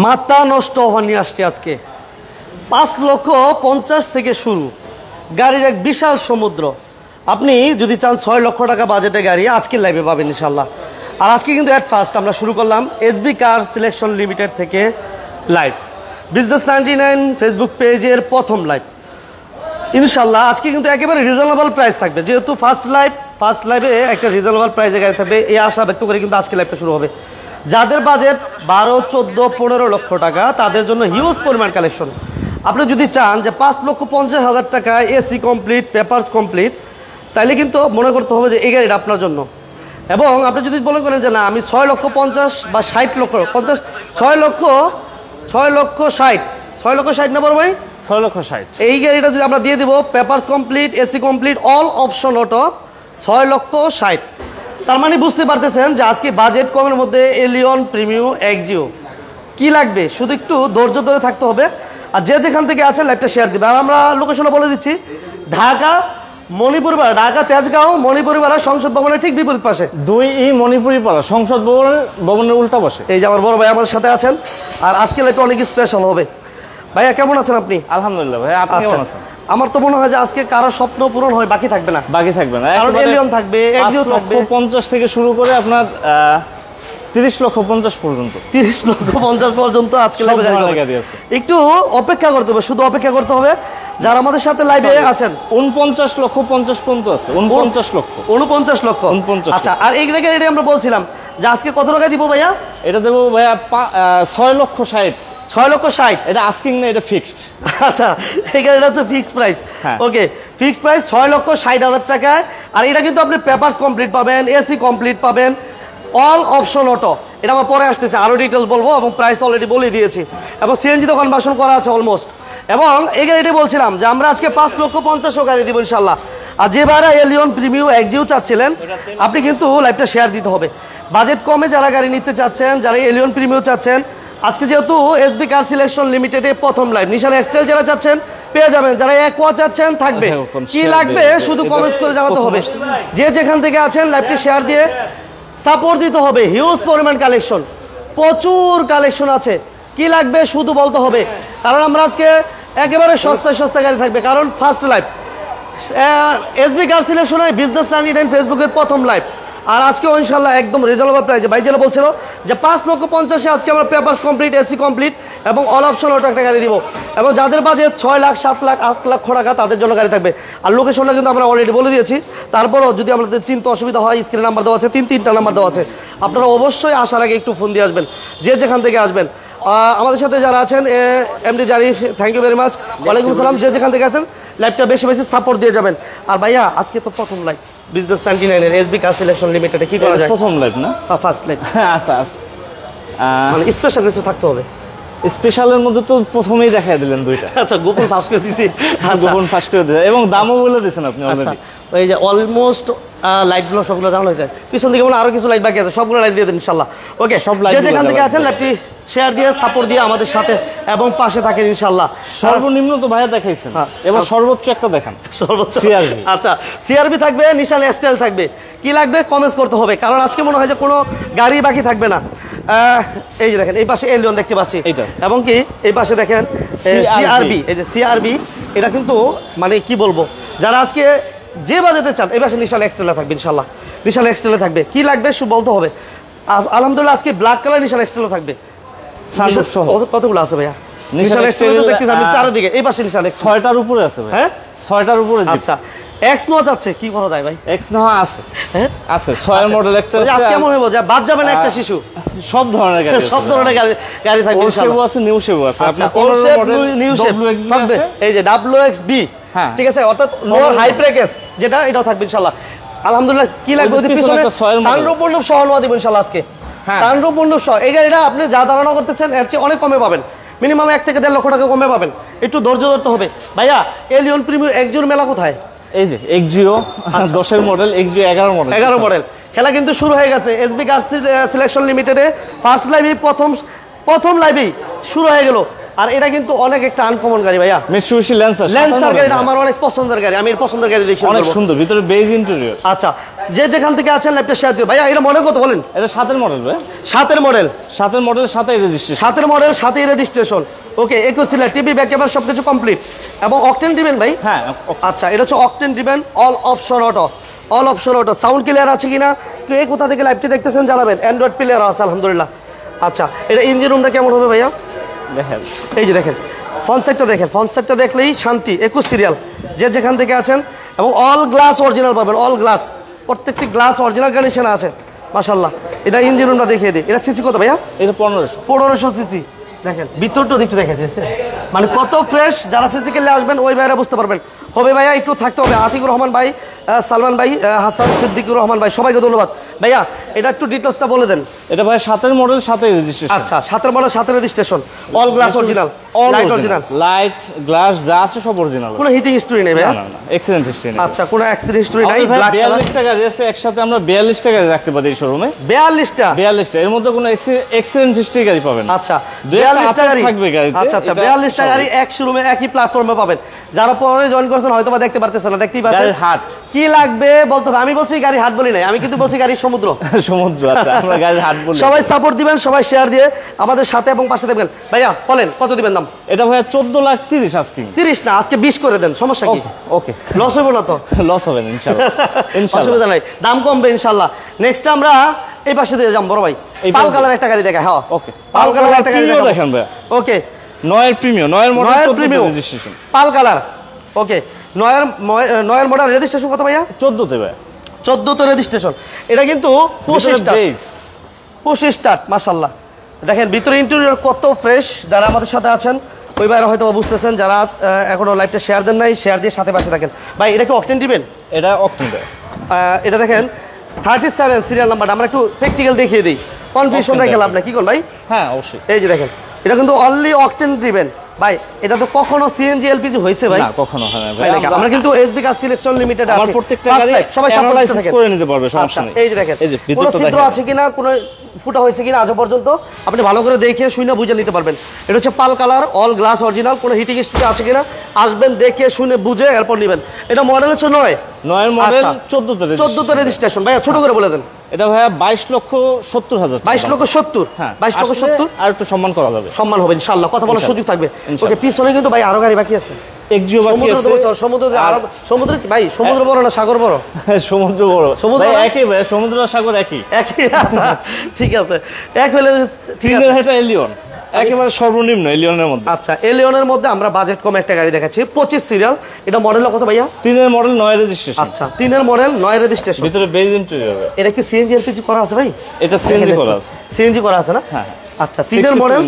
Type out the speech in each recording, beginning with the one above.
মাথা নষ্ট অফার নিয়ে আসছি আজকে। 5,50,000 থেকে শুরু, গাড়ির এক বিশাল সমুদ্র। আপনি যদি চান 6 লক্ষ টাকা বাজেটে গাড়ি আজকে লাইভে পাবেন ইনশাল্লাহ। আর আজকে কিন্তু অ্যাট ফার্স্ট আমরা শুরু করলাম এসবি কার সিলেকশন লিমিটেড থেকে লাইভ, বিজনেস 99 ফেসবুক পেজের প্রথম লাইভ ইনশাল্লাহ। আজকে কিন্তু একেবারে রিজনেবল প্রাইস থাকবে, যেহেতু ফার্স্ট লাইভে একটা রিজনেবল প্রাইসে গাড়ি থাকবে, এই আশা ব্যক্ত করে কিন্তু আজকে লাইভটা শুরু হবে। যাদের বাজেট 12, 14, 15 লক্ষ টাকা তাদের জন্য হিউজ পরিমাণ কালেকশন। আপনি যদি চান যে 5,50,000 টাকায় এসি কমপ্লিট, পেপারস কমপ্লিট, তাইলে কিন্তু মনে করতে হবে যে এই গাড়িটা আপনার জন্য। এবং আপনি যদি মনে করেন যে না আমি 6,50,000 বা 60,50,000, 6,60,000 না বড় ভাই, 6,60,000 এই গাড়িটা যদি আমরা দিয়ে দিব papers complete, AC complete, all option auto, 6,60,000। তার মানে বুঝতে পারতেছেন যে আজকে বাজেট কমের মধ্যে এলিয়ন প্রিমিও এক্সিও কি লাগবে, শুধু একটু ধৈর্য ধরে থাকতে হবে। আর যে যেখান থেকে আছেন লাইভটা শেয়ার দিবে। আর আমরা লোকেশনে বলে দিচ্ছি, ঢাকা মণিপুরপাড়া, ঢাকা তেজগাঁও মণিপুরপাড়া সংসদ ভবনের ঠিক বিপরীত পাশে, 2E মণিপুরপাড়া সংসদ ভবনের উল্টা পাশে। এই যে আমার বড় ভাই আমাদের সাথে আছেন। আর আজকে লাইভটা অনেক স্পেশাল হবে। ভাইয়া কেমন আছেন আপনি? আলহামদুলিল্লাহ ভাই, আপনি কেমন আছেন? আমার তো মনে হয় যে আজকে কারো স্বপ্ন পূরণ হয় বাকি থাকবে না, বাকি থাকবে না। কারণ এলিয়ন থাকবে, এক্সিও থাকবে। 5,50,000 থেকে শুরু করে আপনার 30,50,000 পর্যন্ত, 30,50,000 পর্যন্ত আজকে লাইভে গাড়ি আছে। একটু অপেক্ষা করতে হবে, শুধু অপেক্ষা করতে হবে। যারা আমাদের সাথে লাইভে আছেন 49,50,000 পর্যন্ত আছে। 49 লক্ষ। আচ্ছা, আর এই গাড়িটা আমরা বলছিলাম যে আজকে কত টাকা দিব ভাইয়া? এটা দেবো ভাইয়া 6,60,000। 6,60,000 এটা আস্কিং না, এটা ফিক্সড। আচ্ছা, এই গাড়িটা হচ্ছে ফিক্সড প্রাইস। ওকে, ফিক্সড প্রাইস 6,60,000 টাকায়। আর এটা কিন্তু আপনি পেপারস কমপ্লিট পাবেন, এসি কমপ্লিট পাবেন, অল অপশন অটো। এটা আমার পরে আসতেছে, আরো ডিটেলস বলবো এবং প্রাইস অলরেডি বলে দিয়েছি। এবং সিএনজি তো কনভার্সন করা আছে অলমোস্ট। এবং এই গাড়িটা বলছিলাম যে আমরা আজকে 5,50,000 গাড়ি দিব ইনশাল্লাহ। আর যে ভাইরা এলিয়ন প্রিমিও এক্সিও চাচ্ছিলেন, আপনি কিন্তু লাইভটা শেয়ার দিতে হবে। বাজেট কমে যারা গাড়ি নিতে চাচ্ছেন, যারা এলিয়ন প্রিমিও চাচ্ছেন, আজকে যেহেতু এসবি কার সিলেকশন লিমিটেডে প্রথম লাইভ, নিশান এক্সটেল যারা চাচ্ছেন পেয়ে যাবেন, যারা একোয়া চাচ্ছেন থাকবে। কি লাগবে শুধু কমেন্টস করে জানাতে হবে। যে যেখান থেকে আছেন লাইভটি শেয়ার দিয়ে সাপোর্ট দিতে হবে। হিউজ পরিমাণ কালেকশন, প্রচুর কালেকশন আছে। কি লাগবে শুধু বলতে হবে, কারণ আমরা আজকে একেবারে সস্তা গাড়ি থাকবে। কারণ ফার্স্ট লাইভ এসবি কার সিলেকশনে বিজনেস 99 ফেসবুকের প্রথম লাইভ। আর আজকে ইনশাল্লাহ একদম রিজনেবল প্রাইসে। ভাই যেটা বলছিল যে 5,50,000 আজকে আমরা পেপারস কমপ্লিট, এসি কমপ্লিট এবং অল অপশন অটো একটা গাড়ি দিব। এবং যাদের বাজেট 6 লাখ, 7 লাখ, 8 লক্ষ টাকা তাদের জন্য গাড়ি থাকবে। আর লোকেশনটা কিন্তু আমরা অলরেডি বলে দিয়েছি। তারপরও যদি আমাদের চিন্তা অসুবিধা হয়, স্ক্রিনে নাম্বার দেওয়া আছে, 3টা নাম্বার দেওয়া আছে। আপনারা অবশ্যই আসার আগে একটু ফোন দিয়ে আসবেন, যে যেখান থেকে আসবেন। আমাদের সাথে যারা আছেন MD Zarif, thank you very much. ওয়ালাইকুম আসসালাম। যে যেখান থেকে আছেন লাইভটা বেশি বেশি সাপোর্ট দিয়ে যাবেন। আর ভাইয়া আজকে তো প্রথম লাইভ বিজনেস 99 এর এসবি কার সিলেকশন লিমিটেডে, কি করা যায়? প্রথম লাইভ না, ফার্স্ট লাইভ। আচ্ছা, মানে স্পেশাল কিছু থাকতে হবে। স্পেশালের মধ্যে তো প্রথমেই দেখাই দিলেন দুইটা। আচ্ছা, গোপন ফাঁস করে দিছি। গোপন ফাঁস করে দিয়েছেন এবং দামও বলে দিয়েছেন আপনি অলরেডি। এই যে অলমোস্ট লাইটগুলো সবগুলো জানানো হয়েছে। পিছন দিকে মনে আরো কিছু লাইট বাকি আছে, সবগুলো লাইট দিয়ে দেন ইনশাল্লাহ। ওকে, সব লাইট যেখান থেকে আছেন লাইটটি শেয়ার দিয়ে সাপোর্ট দিয়ে আমাদের সাথে এবং পাশে থাকেন ইনশাল্লাহ। সর্বনিম্ন তো ভাইয়া দেখাইছেন, এবার সর্বোচ্চ একটা দেখান। সর্বোচ্চ সিআরবি। আচ্ছা, সিআরবি থাকবে, নিশান এক্সটেল থাকবে। কি লাগবে কমেন্টস করতে হবে, কারণ আজকে মনে হয় যে কোনো গাড়ি বাকি থাকবে না। এই যে দেখেন এই পাশে এলিয়ন দেখতে পাচ্ছি, এবং কি এই পাশে দেখেন সিআরবি। এই যে সিআরবি, এটা কিন্তু মানে কি বলবো, যারা আজকে যে বাজেটে চান এই পাশে নিশান এক্সটেলে থাকবে ইনশাল্লাহ। নিশান এক্সটেলে থাকবে। কি লাগবে শুধু বলতে হবে। আলহামদুলিল্লাহ আজকে ব্ল্যাক কালার নিশান এক্সটেলে থাকবে। কতগুলো আছে ভাইয়া নিশান এক্সটেলে? তো দেখতে থাকবে চারিদিকে। এই পাশে নিশান এক্সটেল 6টার উপরে আছে ভাই। হ্যাঁ, 6টার উপরে। আচ্ছা, এক্স নো আছে, কি করা যায় ভাই? এক্স নো আছে, হ্যাঁ আছে। 6 এর মডেল একটা আছে। আজকে কেমন হবে, বাদ যাবে না একটা শিশু? সব ধরনের গাড়ি, সব ধরনের গাড়ি থাকবে ইনশাআল্লাহ। আছে নিউ শেভ আছে, আপনি কোন মডেল নিউ শেভ থাকবে? এই যে WXB, ঠিক আছে, অর্থাৎ লোয়ার হাই প্যাকেজ যেটা, এটাও থাকবে ইনশাআল্লাহ। আলহামদুলিল্লাহ। কি লাগবে ওই পিছনে সানরুফ মন্ডপ সহ নোয়া দিব ইনশাআল্লাহ আজকে। সানরুফ মন্ডপ সহ এই গাড়িটা আপনি যা ধারণা করতেছেন এর চেয়ে অনেক কমে পাবেন। মিনিমাম 1 থেকে 1.5 লক্ষ টাকা কমে পাবেন। একটু ধৈর্য ধরতে হবে। ভাইয়া এলিয়ন প্রিমিয়ার এক্সিওর মেলা কোথায়? এই যে এক্সিও 10 এর মডেল, এক্সিও 11 মডেল। খেলা কিন্তু শুরু হয়ে গেছে এসবি কার সিলেকশন লিমিটেডে। ফার্স্ট লাইভে প্রথম লাইভেই শুরু হয়ে গেল আর এটা কিন্তু অনেক একটা আনকমন গাড়ি ভাইয়া, মিৎসুবিশি ল্যান্সার। ল্যান্সার গাড়িটা আমার অনেক পছন্দের গাড়ি, আমি এর পছন্দের গাড়ি দেখি অনেক সুন্দর, ভিতরে বেজ ইন্টেরিয়র। আচ্ছা, যে যেখান থেকে আছেন ল্যাপটপ শেয়ার দিও ভাইয়া। এটা মডেল কত বলেন? এটা 7 মডেল ভাই, 7 model, 7 model, 7 registration, 7 model, 7 registration. Okay, 21 cylinder, TV back camera সবকিছু কমপ্লিট এবং অকটেন দিবেন ভাই। হ্যাঁ আচ্ছা, এটা হচ্ছে অকটেন দিবেন, all option auto, all option auto. Sound clear আছে কিনা কে কোথা থেকে লাইভটি দেখতেছেন জানাবেন। অ্যান্ড্রয়েড প্লেয়ার আছে আলহামদুলিল্লাহ। আচ্ছা, এটা ইঞ্জিন রুমটা কেমন হবে ভাইয়া? দেখেন, এই যে দেখেন ফ্রন্ট সাইডটা দেখেন, ফ্রন্ট সাইডটা দেখলেই শান্তি। 21 সিরিয়াল, যে যেখান থেকে আছেন, এবং অল গ্লাস অরিজিনাল পাবেন, অল গ্লাস, প্রত্যেকটি গ্লাস অরিজিনাল কন্ডিশনে আছে মাশাআল্লাহ। এটা ইঞ্জিন রুমটা দেখিয়ে দিই। এটা সিসি কত ভাইয়া? এটা 1500। 1500 সিসি। দেখেন ভিতরটা একটু দেখে দিয়েছে, মানে কত ফ্রেশ। যারা ফিজিক্যালি আসবেন ওই বাইরে বুঝতে পারবেন। হবে ভাইয়া, একটু থাকতে হবে। আতিকুর রহমান ভাই, সালমান ভাই, হাসান সিদ্দিকুর রহমান ভাই, সবাইকে ধন্যবাদ। ভাইয়া এটা একটু ডিটেলসটা বলে দেন। এটা ভাই 7 মডেল, 7 রেজিস্ট্রেশন। আচ্ছা, 7 model, 7 registration, all glass original, light original, light glass যা আছে সব অরিজিনাল। কোনো হিটিং হিস্টরি নেই ভাইয়া? না না, এক্সিডেন্ট হিস্টরি নেই। আচ্ছা, কোনো অ্যাক্সিডেন্ট হিস্টরি নাই। ভাই ব্ল্যাক 42 টাকা দিয়েছে, একসাথে আমরা 42 টাকা রাখতে পারি এই শোরুমে। 42টা? 42টা, এর মধ্যে কোনো এক্সিডেন্ট হিস্টরি গাড়ি পাবেন। আচ্ছা, 42টা গাড়ি থাকবে গাড়িতে। আচ্ছা আচ্ছা, 42টা গাড়ি এক শোরুমে একই প্ল্যাটফর্মে পাবেন। যারা পরে জয়েন করছেন হয়তো বা দেখতে পারতেছেন না, দেখতেই পাচ্ছেন। গাড়ির হাট কি লাগবে বলতে হবে। আমি বলছি গাড়ি হাট বলি নাই, আমি কিন্তু বলছি গাড়ির সমুদ্র। সমুদ্র আছে, আমরা গাড়ির হাট বলি। সবাই সাপোর্ট দিবেন, সবাই শেয়ার দিয়ে আমাদের সাথে এবং পাশে থাকবেন। ভাইয়া বলেন কত দিবেন দাম? এটা ভাইয়া 14,30,000 আস্কিং। 30 না, আজকে 20 করে দেন, সমস্যা কি? ওকে, লস হইব না তো? লস হবে না ইনশাআল্লাহ। অসুবিধা নাই, দাম কমবে ইনশাআল্লাহ। নেক্সট আমরা এই পাশে দিয়ে যাম বড় ভাই, পাল কালার একটা গাড়ি দেখা। হ্যাঁ ওকে, পাল কালার একটা গাড়ি দেখেন ভাইয়া। ওকে, 9 এর প্রিমিয়াম, 9 এর মডেল, 9 এর 14 প্রিমিয়াম রেজিস্ট্রেশন, পাল কালার। ওকে, 9 এর মডেল, রেজিস্ট্রেশন কত ভাইয়া? 14 তে ভাইয়া, 14 তে রেজিস্ট্রেশন। এটা কিন্তু পুশ স্টার্ট মাশাআল্লাহ। দেখেন ভিতরে ইন্টেরিয়র কত ফ্রেশ। যারা আমাদের সাথে আছেন ওই বাইরে হয়তো বুঝতেছেন, যারা এখনো লাইভটা শেয়ার দেন নাই, শেয়ার দিয়ে সাথে পাশে থাকেন। ভাই এটা কি অকটেন দিবেন? এটা অকটেন দেয়। এটা দেখেন 37 সিরিয়াল নাম্বারটা, আমরা একটু প্র্যাকটিক্যাল দেখিয়ে দিই, কনফিউশন রেখে লাভ না। কি কোন ভাই? হ্যাঁ অবশ্যই। এই যে দেখেন, এটা কিন্তু অনলি অকটেন দিবেন ভাই। এটা তো কখনো সিএনজি এলপিজি হইছে ভাই? না, কখনো হয় না ভাই। আমরা কিন্তু এসবি কার সিলেকশন লিমিটেড আছে, আমার প্রত্যেকটা গাড়ি সবাই অ্যানালাইসিস করে নিতে পারবে, সমস্যা নেই। এই যে দেখেন, এই যে কোনো ভিতরটা ছিদ্র দেখেন, আছে কিনা, কোনো ফুটা হয়েছে কিনা আজ পর্যন্ত আপনি ভালো করে দেখে শুনে বুঝে নিতে পারবেন। এটা হচ্ছে পাল কালার, অল গ্লাস অরিজিনাল, কোনো হিটিং হিস্ট্রি আছে কিনা আসবেন, দেখে শুনে বুঝে এরপর নেবেন। এটা মডেল হচ্ছে 9 এর মডেল, 14 তে রেজিস্ট্রেশন। ভাইয়া ছোট করে বলে দেন। এটা ভাইয়া 22,70,000। 22,70,000। হ্যাঁ, 22,70,000 আর একটু সম্মান করা যাবে, সম্মান হবে ইনশাআল্লাহ, কথা বলার সুযোগ থাকবে। ইনশাআল্লাহ। ওকে, পিছনে কিন্তু ভাই আরো গাড়ি বাকি আছে। এক্সিও বাকি আছে। সমুদ্র ভাই, সমুদ্র বড় না সাগর বড়? সমুদ্র বড়, সমুদ্র একই ভাই, সমুদ্র আর সাগর একই। ঠিক আছে, এক হলে ঠিক আছে। এটা এলিয়ন, একেবারে সর্বনিম্ন এলিয়নের মধ্যে। আচ্ছা, এলিয়নের মধ্যে আমরা বাজেট কম একটা গাড়ি দেখাচ্ছি, 25 সিরিয়াল। এটা মডেল কত ভাইয়া? 3 এর মডেল, 9 রেজিস্ট্রেশন। আচ্ছা, 3 এর মডেল, 9 রেজিস্ট্রেশন, ভিতরে বেজ ইন্টেরিয়র। এটা কি সিএনজি এলপিজি করা আছে ভাই? এটা সিএনজি করা আছে। সিএনজি করা আছে না? হ্যাঁ। আচ্ছা, 3 এর মডেল,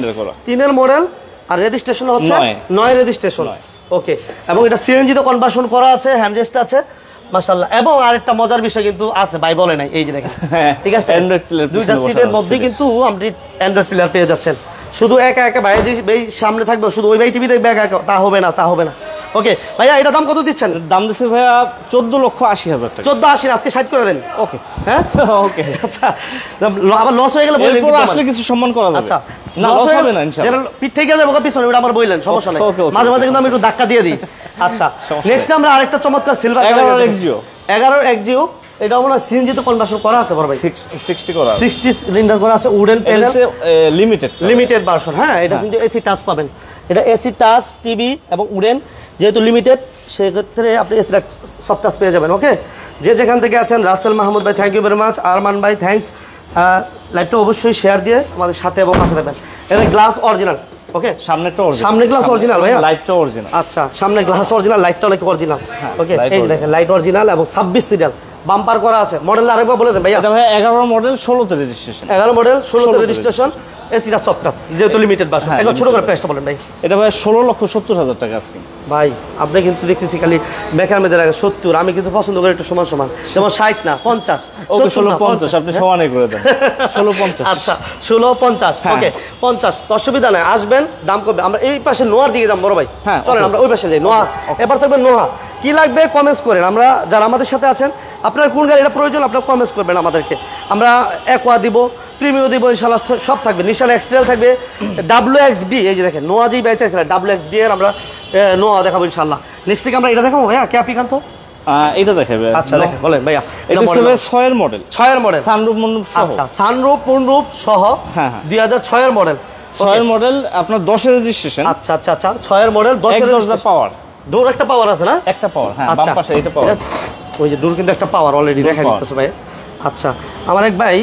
3 এর মডেল, আর রেজিস্ট্রেশন হচ্ছে 9 রেজিস্ট্রেশন। ওকে, এবং এটা সিএনজি তে কনভার্সন করা আছে, হ্যান্ডরেস্ট আছে মাশাআল্লাহ। এবং আরেকটা মজার বিষয় কিন্তু আছে ভাই, বলে নাই, এই যে দেখেন, ঠিক আছে, অ্যান্ড্রয়েড প্লেয়ার, দুইটা সিটের মধ্যে কিন্তু আপনি অ্যান্ড্রয়েড প্লেয়ার পেয়ে যাচ্ছেন। শুধু একা একা ভাই যে সামনে থাকবে, শুধু ওই ভাই টিভি দেখবে একা একা, তা হবে না, তা হবে না। ওকে ভাইয়া, এটা দাম কত দিচ্ছেন? দাম দিচ্ছে ভাইয়া 14,80,000 টাকা। 14,80 আজকে 60 করে দেন। ওকে, হ্যাঁ ওকে। আচ্ছা, আবার লস হয়ে গেলে বললেন, এরপর আসলে কিছু সম্মান করা যাবে। আচ্ছা, না, লস হবে না ইনশাআল্লাহ। পিঠ থেকে যাবে পিছনে, ওটা আমার বললেন, সমস্যা নাই। মাঝে মাঝে কিন্তু আমি একটু ধাক্কা দিয়ে দিই। আচ্ছা, নেক্সট আমরা আরেকটা চমৎকার সিলভার 11 এক্সিও। 11 এক্সিও, এটা মনে হয় সিএনজি তে কনভার্সন করা আছে বড় ভাই। 60 করা আছে, 60 সিলিন্ডার করা আছে, উডেন প্যানেল, লিমিটেড ভার্সন। হ্যাঁ, এটা কিন্তু এসি টাচ পাবেন। এটা এসি টাচ, টিভি এবং উডেন, যেহেতু লিমিটেড সেক্ষেত্রে আপনি এসি সব টাচ পেয়ে যাবেন। ওকে, যে যেখান থেকে আছেন, রাসেল মাহমুদ ভাই thank you very much, Arman ভাই থ্যাঙ্কস। লাইভটা অবশ্যই শেয়ার দিয়ে আমাদের সাথে এবং পাশে থাকবেন। এটা গ্লাস অরিজিনাল। ওকে, সামনেটা অরিজিনাল, সামনে গ্লাস অরিজিনাল ভাইয়া, লাইটটা অরিজিনাল। আচ্ছা, সামনে গ্লাস অরিজিনাল, লাইটটা অনেক অরিজিনাল। ওকে, এই দেখেন লাইট অরিজিনাল এবং 26 সিরিয়াল, বাম্পার করা আছে। মডেল আরেকবার বলে দেন ভাইয়া। এটা ভাই 11 মডেল, 16 তে রেজিস্ট্রেশন। 11 মডেল, 16 তে রেজিস্ট্রেশন, এসিটা সফট টাচ, যেহেতু লিমিটেড ভার্সন। একবার ছোট করে প্রাইসটা বলেন ভাই। এটা ভাই 16,70,000 টাকা আজকে। ভাই আপনি কিন্তু দেখতেছি খালি বেকার মেয়েদের আগে 70, আমি কিন্তু পছন্দ করি একটু সমান সমান, যেমন 60 না 50। ওকে, 16,50 আপনি সমানই করে দেন। 16,50। আচ্ছা, 16,50। ওকে, 50 অসুবিধা নাই, আসবেন, দাম কমবে। আমরা এই পাশে নোয়ার দিকে যাম বড় ভাই। হ্যাঁ, চলেন আমরা ওই পাশে যাই। নোয়া এবার থাকবেন। নোয়া কি লাগবে কমেন্টস করেন। আমরা যারা আমাদের সাথে আছেন, আপনার কোন গাড়িটা প্রয়োজন আপনার কমেন্টস করবেন আমাদেরকে। আমরা অ্যাকোয়া দিব, প্রিমিয়াম দিব ইনশাআল্লাহ, সব থাকবে। নিশান এক্সট্রাল থাকবে, WXB, এই যে দেখেন নোয়া যেই ব্যাচ আছে WXB এর আমরা নোয়া দেখাবো ইনশাআল্লাহ। নেক্সট থেকে আমরা এটা দেখাবো ভাইয়া, ক্যাপি কান্ত। এটা দেখাবে। আচ্ছা দেখেন, বলেন ভাইয়া। এটা হচ্ছে 6 এর মডেল। 6 এর মডেল, সানরুফ মন্ডপ সহ। আচ্ছা, সানরুফ মন্ডপ সহ। হ্যাঁ 2006 এর মডেল। 6 এর মডেল, আপনার 10 এর রেজিস্ট্রেশন। আচ্ছা আচ্ছা আচ্ছা, 6 এর মডেল, 10 এর দরজা পাওয়ার। ডোর একটা পাওয়ার আছে না? একটা পাওয়ার, হ্যাঁ বাম পাশে এটা পাওয়ার। ওই যে ডোর কিন্তু একটা পাওয়ার অলরেডি দেখা যাচ্ছে ভাই। আচ্ছা, আমার এক ভাই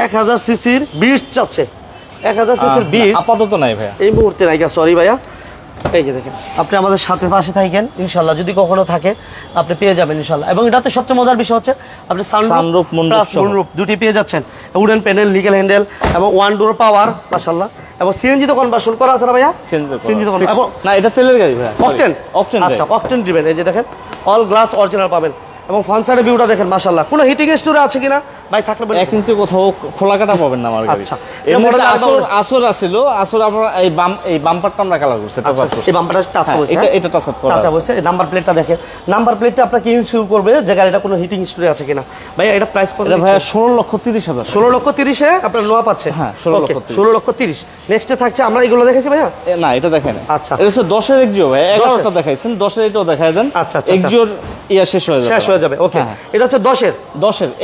1000 সিসির বিটস চাচ্ছে। 1000 সিসির বিটস আপাতত নাই ভাইয়া, এই মুহূর্তে নাই। সরি ভাইয়া, এই যে দেখেন, আপনি আমাদের সাথে পাশে থাকেন ইনশাআল্লাহ, যদি কখনো থাকে আপনি পেয়ে যাবেন ইনশাআল্লাহ। এবং এটাতে সবচেয়ে মজার বিষয় হচ্ছে আপনি সানরুফ মন্ডপ দুটি পেয়ে যাচ্ছেন, উডেন প্যানেল, নিকেল হ্যান্ডেল এবং ওয়ান ডোর পাওয়ার মাশাআল্লাহ। এবং সিএনজি তো কনভার্সন করা আছে না ভাইয়া? সিএনজি তো না, এটা তেলের গাড়ি ভাইয়া, অকটেন। আচ্ছা, অকটেন দিবেন। এই যে দেখেন অল গ্লাস অরিজিনাল পাবেন। এবং ফ্রন্ট সাইডের ভিউটা দেখেন মাশাআল্লাহ। কোনো হিটিং স্টোরে আছে কিনা ভাই? থাকলে 1 ইঞ্চি কোথাও খোলা কাটা পাবেন না আমার গাড়ি। আচ্ছা, এই মডেল আসর আছিল, আসর আমরা এই বাম্পারটা আমরা কালার করছি, টাচ আপ করছি। এই বাম্পারটা টাচ হয়েছে, এটা টাচ আপ করা আছে। নাম্বার প্লেটটা দেখেন, নাম্বার প্লেটটা আপনাকে ইনশিওর করবে যে গাড়িটা কোনো হিটিং স্টোরে আছে কিনা। ভাই এটা প্রাইস কত? এটা ভাইয়া 16,30,000। 16,30,000 এ আপনার নোয়া পাচ্ছে। হ্যাঁ 16,30,000। 16,30,000। নেক্সটে থাকছে, আমরা এগুলো দেখেছি ভাইয়া? না এটা দেখেন। আচ্ছা, এটা হচ্ছে 10 এর এক্সিও ভাই, 11টা দেখাইছেন, 10 এর এটাও দেখায় দেন। আচ্ছা আচ্ছা, এক্সিওর ইয়া শেষ হয়ে যাবে। ওকে, এটা হচ্ছে 10 এর।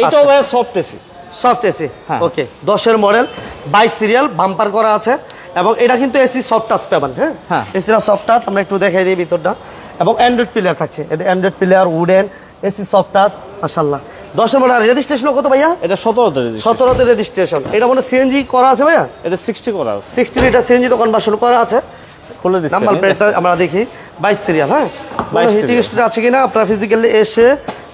এটাও ভাইয়া সফট এসি। সফট এসি, ওকে। 10 এর মডেল, 22 সিরিয়াল, বাম্পার করা আছে। এবং এটা কিন্তু এসি সফট টাচ পাবেন। হ্যাঁ, এসিটা সফট টাচ, আমরা একটু দেখাই দিই ভিতরটা। এবং অ্যান্ড্রয়েড প্লেয়ার থাকছে, এতে Android player, wooden, AC soft touch মাশাআল্লাহ। 10 এর মডেল। রেজিস্ট্রেশন কত ভাইয়া? এটা 17তে রেজিস্ট্রেশন। 17তে রেজিস্ট্রেশন। এটা মানে সিএনজি করা আছে ভাইয়া? এটা 60 করা আছে। 60 লিটার সিএনজি তো কনভার্সন করা আছে। খুলে দিচ্ছি, নাম্বার প্লেটটা আমরা দেখি, 22 সিরিয়াল। হ্যাঁ, 22 হিটিং স্টোরে আছে কিনা আপনারা ফিজিক্যালি এসে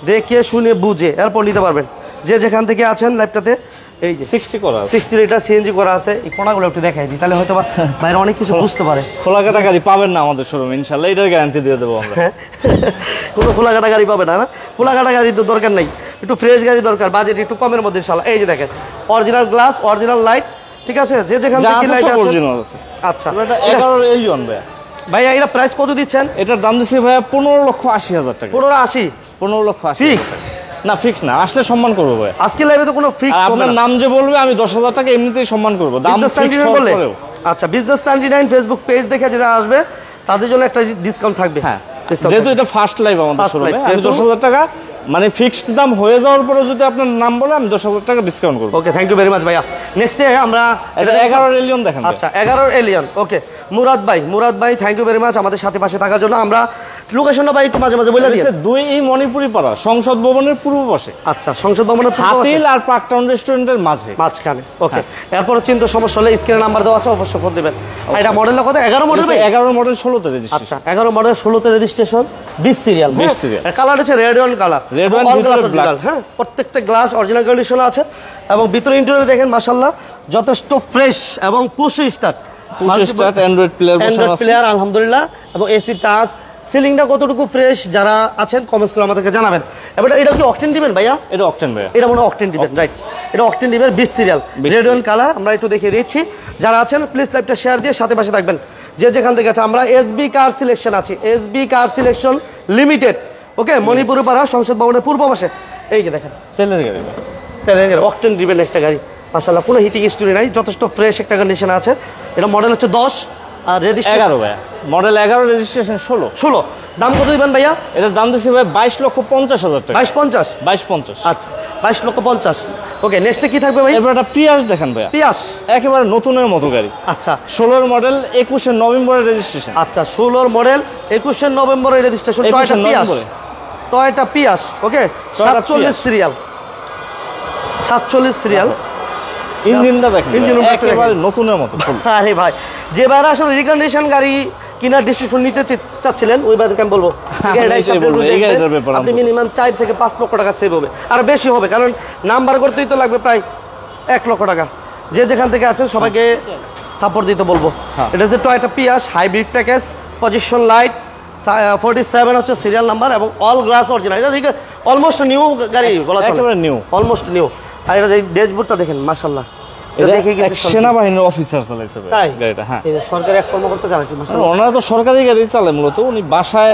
দেখে শুনে বুঝে এরপর নিতে পারবেন, যে যেখান থেকে আছেন লাইভটাতে। এই যে 60 করা আছে, 60 লিটার সিএনজি করা আছে। এই কোণাগুলো একটু দেখাই দিই, তাহলে হয়তো বাইরে অনেক কিছু বুঝতে পারে। খোলা কাটা গাড়ি পাবেন না আমাদের শোরুমে ইনশাআল্লাহ, এটার গ্যারান্টি দিয়ে দেবো আমরা। কোনো খোলা কাটা গাড়ি পাবে না, খোলা কাটা গাড়ি তো দরকার নাই, একটু ফ্রেশ গাড়ি দরকার, বাজেট একটু কমের মধ্যে ইনশাআল্লাহ। এই যে দেখেন অরিজিনাল গ্লাস, অরিজিনাল লাইট, ঠিক আছে, যে যেখান থেকে লাইট আছে অরিজিনাল আছে। আচ্ছা, এটা 11 এর এলিয়ন ভাইয়া। এটা প্রাইস কত দিচ্ছেন? এটার দাম দিচ্ছি ভাইয়া 15,80,000 টাকা। 15,80? 15,80,000 ফিক্সড না, ফিক্স না, আসলে সম্মান করবো ভাই। আজকে লাইভে তো কোনো ফিক্স হবে না। আপনার নাম যে বলবে আমি 10,000 টাকা এমনিতেই সম্মান করবো, দাম ফিক্স বললে। আচ্ছা, বিজনেস 99 ফেসবুক পেজ দেখে যারা আসবে তাদের জন্য একটা ডিসকাউন্ট থাকবে। হ্যাঁ, যেহেতু এটা ফার্স্ট লাইভ আমাদের শোরুমে, আমি 10,000 টাকা মানে ফিক্সড দাম হয়ে যাওয়ার পরে যদি আপনার নাম বলে আমি 10,000 টাকা ডিসকাউন্ট করবো। ওকে, থ্যাংক ইউ ভেরি মাচ ভাইয়া। নেক্সটে আমরা এটা 11 এর এলিয়ন দেখেন। আচ্ছা, 11 এর এলিয়ন। ওকে, মুরাদ ভাই থ্যাংক ইউ ভেরি মাচ আমাদের সাথে পাশে থাকার জন্য। আমরা লোকেশনটা ভাই একটু মাঝে মাঝে বলে দিই। 2 মণিপুরি পাড়া, সংসদ ভবনের পূর্ব পাশে। আচ্ছা, সংসদ ভবনের হাতিল আর পার্ক টাউন রেস্টুরেন্টের মাঝখানে। ওকে, এরপর চিন্তা সমস্যা হলে স্ক্রিনে নাম্বার দেওয়া আছে, অবশ্যই ফোন দিবেন। এটা মডেলটা কত? 11 মডেল ভাই? 11 মডেল 16তে রেজিস্ট্রেশন। আচ্ছা, 11 মডেল 16তে রেজিস্ট্রেশন, 20 সিরিয়াল। 20 সিরিয়াল। কালার হচ্ছে red one colour, red one black. হ্যাঁ, প্রত্যেকটা গ্লাস অরিজিনাল কন্ডিশন আছে। এবং ভিতরে ইন্টেরিয়র দেখেন মাশাআল্লাহ যথেষ্ট ফ্রেশ এবং পুশ স্টার্ট অ্যান্ড্রয়েড প্লেয়ার আলহামদুলিল্লাহ। এবং এসি টাচ, সিলিংটা কতটুকু ফ্রেশ যারা আছেন কমেন্টস করে আমাদেরকে জানাবেন। এবার এটা কি অকটেন দিবেন ভাইয়া? এটা অকটেন ভাইয়া, এটা মনে অকটেন দিবেন, রাইট। এটা অকটেন দিবেন, 20 সিরিয়াল, রেড ওয়ান কালার। আমরা একটু দেখিয়ে দিচ্ছি, যারা আছেন প্লিজ লাইভটা শেয়ার দিয়ে সাথে পাশে থাকবেন, যে যেখান থেকে আছে। আমরা এসবি কার সিলেকশন আছি, এসবি কার সিলেকশন লিমিটেড। ওকে, মণিপুর পাড়া, সংসদ ভবনের পূর্ব পাশে। এই যে দেখেন তেলের গাড়ি, অকটেন দিবেন একটা গাড়ি মাশাআল্লাহ, কোনো হিটিং স্টোরি নাই, যথেষ্ট ফ্রেশ একটা কন্ডিশন আছে। এটা মডেল হচ্ছে 10 আর রেজিস্ট্রেশন 11 ভাইয়া। Model 11, registration 16। দাম কত দিবেন ভাইয়া? এটার দাম দিচ্ছি ভাই 22,50,000 টাকা। 22,50? 22,50। আচ্ছা, 22,50,000। ওকে, নেক্সটে কি থাকবে ভাই? এরপর একটা প্রিয়াস দেখেন ভাইয়া। পিয়াস একেবারে নতুনের মতো গাড়ি। আচ্ছা, 16 মডেল, 21 নভেম্বরের রেজিস্ট্রেশন। আচ্ছা, 16 মডেল, 21 নভেম্বরের রেজিস্ট্রেশন, টয়োটা পিয়াস। ওকে, 47 সিরিয়াল, 47 সিরিয়াল। ইঞ্জিনটা দেখেন একেবারে নতুনের মতো। আরে ভাই, যে ভাইরা আসলে রিকন্ডিশন গাড়ি কিনার ডিসিশন নিতে চাচ্ছিলেন ওই ভাইদেরকে আমি বলবো আপনি মিনিমাম 4 থেকে 5 লক্ষ টাকা সেভ হবে, আর বেশি হবে, কারণ নাম্বার করতেই তো লাগবে প্রায় 1 লক্ষ টাকা। যে যেখান থেকে আছেন সবাইকে সাপোর্ট দিতে বলবো। এটা হচ্ছে টয়োটা পিয়াস হাইব্রিড প্যাকেজ, পজিশন লাইট, 47 হচ্ছে সিরিয়াল নাম্বার এবং অল গ্লাস অরিজিনাল। এটা অলমোস্ট নিউ গাড়ি বলা চলে, একেবারে নিউ, অলমোস্ট নিউ। আর এটা ড্যাশবোর্ডটা দেখেন মাশাআল্লাহ, এটা দেখে কিন্তু সেনাবাহিনীর অফিসার চালাইছে ভাই গাড়িটা। হ্যাঁ, এই সরকারি এক কর্মকর্তা চালাচ্ছে মাশাআল্লাহ। ওনারা তো সরকারি গাড়ি চালায় মূলত, উনি বাসায়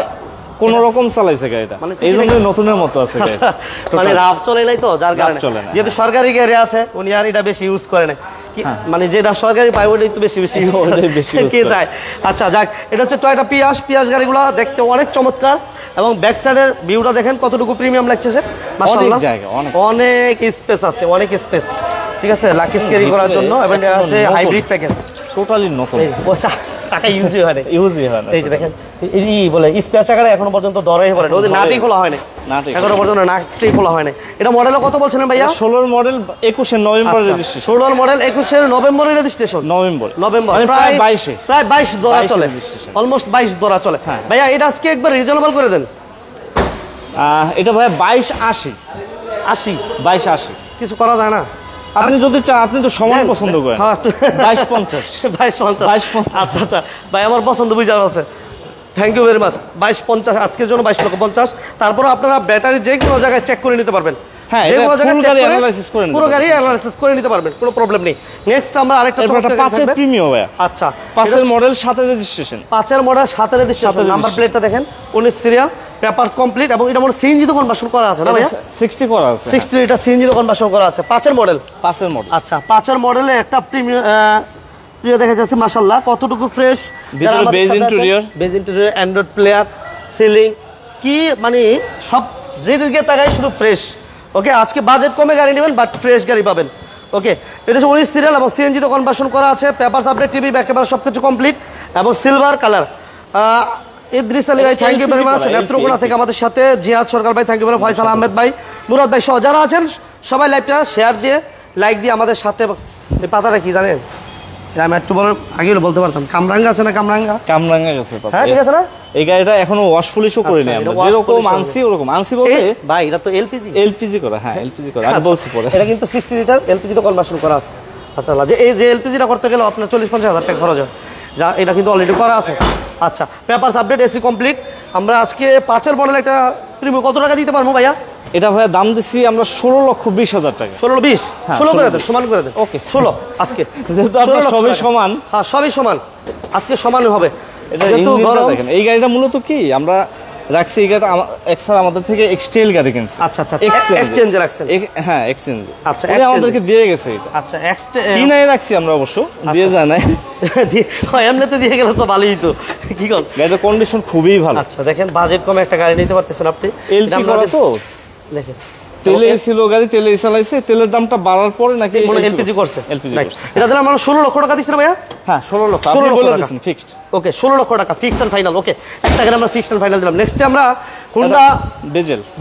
কোন রকম চালাইছে গাড়িটা, এই জন্য নতুনের মতো আছে গাড়িটা। মানে রাফ চলে নাই তো, যার কারণে চলে না, যেহেতু সরকারি গাড়ি আছে উনি আর এটা বেশি ইউজ করে না, মানে যেটা সরকারি পায় ওটাই তো বেশি ইউজ করে কে চায়। আচ্ছা যাক, এটা হচ্ছে টয়োটা পিয়াস গাড়িগুলো দেখতে অনেক চমৎকার, এবং ব্যাক সাইডের ভিউটা দেখেন কতটুকু প্রিমিয়াম লাগছে, মাশাআল্লাহ অনেক স্পেস আছে, অনেক স্পেস, ঠিক আছে, লাকিস ক্যারি করার জন্য। এবং এটা হচ্ছে হাইব্রিড প্যাকেজ, টোটালি নতুন, চাকা ইউজই হয় না, এই যে দেখেন এই বলে স্পেয়ার চাকাটা এখনো পর্যন্ত দরাই পড়ে, ওদের নাটই খোলা হয় না, এখনো পর্যন্ত নাটই খোলা হয় না। এটা মডেল কত বলছিলেন ভাইয়া? 16 মডেল 21 নভেম্বর রেজিস্ট্রেশন। 16 মডেল 21 নভেম্বরের রেজিস্ট্রেশন, নভেম্বর প্রায় 22 দরা চলে, অলমোস্ট 22 দরা চলে। ভাইয়া এটা আজকে একবার রিজনেবল করে দেন। এটা ভাইয়া 2280 কিছু করা যায় না? আপনি যদি চান, আপনি তো সমান পছন্দ করেন, 2250 আচ্ছা আচ্ছা ভাই, আমার পছন্দ বুঝা আছে, থ্যাংক ইউ ভেরি মাচ। 2250 আজকের জন্য 22,50,000। তারপরে আপনারা ব্যাটারি যে কোনো জায়গায় চেক করে নিতে পারবেন, হ্যাঁ পুরো গাড়ি অ্যানালাইসিস করে নিতে পারবেন, কোনো প্রবলেম নেই। নেক্সট আমরা আরেকটা 5 এর প্রিমিয়াম ভাই। আচ্ছা 5 এর মডেল 7 এর রেজিস্ট্রেশন, 5 এর মডেল 7 এর রেজিস্ট্রেশন, নাম্বার প্লেটটা দেখেন 19 সিরিয়াল, পেপারস কমপ্লিট, এবং এটা মনে সিএনজি তো কনভার্সন করা আছে না ভাইয়া? 60 করা আছে, 60 এটা সিএনজি তো কনভার্সন করা আছে। 5 এর মডেল আচ্ছা 5 এর মডেলে একটা প্রিয় দেখা যাচ্ছে, মাশাআল্লাহ কতটুকু ফ্রেশ, ভিতরে beige interior, Android player, ceiling, কি মানে সব যেদিকে তাকাই শুধু ফ্রেশ। ওকে, আজকে বাজেট কমে গাড়ি নেবেন বাট ফ্রেশ গাড়ি পাবেন। ওকে, এটা হচ্ছে 19 সিরিয়াল এবং সিএনজি তো কনভার্সন করা আছে, papers update, TV back camera সবকিছু কমপ্লিট, এবং সিলভার কালার। ইদ্রিস আলী ভাই thank you very much, Netrokona থেকে আমাদের সাথে, জিয়াদ সরকার ভাই thank you very much, Faisal Ahmed ভাই, মুরাদ ভাই সহ যারা আছেন সবাই লাইভটা শেয়ার দিয়ে লাইক দিয়ে আমাদের সাথে। এই পাতাটা কি জানেন, আমি একটু বলে আগে বলতে পারতাম, কামরাঙ্গা আছে না, কামরাঙ্গা গেছে, হ্যাঁ ঠিক আছে না? এই গাড়িটা এখনো ওয়াশ পলিশও করিনি আমরা, যেরকম আনছি ওরকম আনছি বলতে ভাই, এটা তো এলপিজি করা, হ্যাঁ এলপিজি করা, আমি বলছি পরে, এটা কিন্তু 60 লিটার এলপিজি তো কনভার্সন করা আছে। মাশাআল্লাহ, যে এই যে এলপিজিটা করতে গেলে আপনার 40-50 হাজার টাকা খরচ হয়, যা এটা কিন্তু অলরেডি করা আছে। আচ্ছা, পেপারস আপডেট, এসি কমপ্লিট। আমরা আজকে 5 এর মডেল একটা প্রিমিয়াম কত টাকা দিতে পারবো ভাইয়া? এটা ভাইয়া দাম দিচ্ছি আমরা 16,20,000 টাকা। 16-20 16 করে দেন, সমান করে দেন। ওকে 16 আজকে, যেহেতু আপনার সবই সমান, হ্যাঁ সবই সমান, আজকে সমানই হবে। এটা ইঞ্জিনটা দেখেন, এই গাড়িটা মূলত কি আমরা রাখছি, এই গাড়িটা এক্সআর আমাদের থেকে এক্সটেল গাড়ি কিনছে। আচ্ছা আচ্ছা, এক্সচেঞ্জ রাখছেন? হ্যাঁ এক্সচেঞ্জ, আচ্ছা এটা আমাদেরকে দিয়ে গেছে এটা। আচ্ছা কি নাই রাখছি আমরা, অবশ্য দিয়ে যায় না, এমনিতে দিয়ে গেলে তো ভালোই তো, কি কল, গাড়িটার কন্ডিশন খুবই ভালো। আচ্ছা দেখেন, বাজেট কমে একটা গাড়ি নিতে পারতেছেন আপনি, এলপি করা তো, দেখেন তেলেই ছিল গাড়ি, তেলেই চালাইছে, তেলের দামটা বাড়ার পরে নাকি এলপিজি করছে, এটা দিলাম আমরা 16 লক্ষ টাকা দিচ্ছি না ভাইয়া? হ্যাঁ 16 লক্ষ, আপনি বলে দিয়েছেন ফিক্সড। ওকে 16 লক্ষ টাকা ফিক্সড এন্ড ফাইনাল। ওকে, একটা গাড়ি আমরা ফিক্সড এন্ড ফাইনাল দিলাম। নেক্সট আমরা হোন্ডা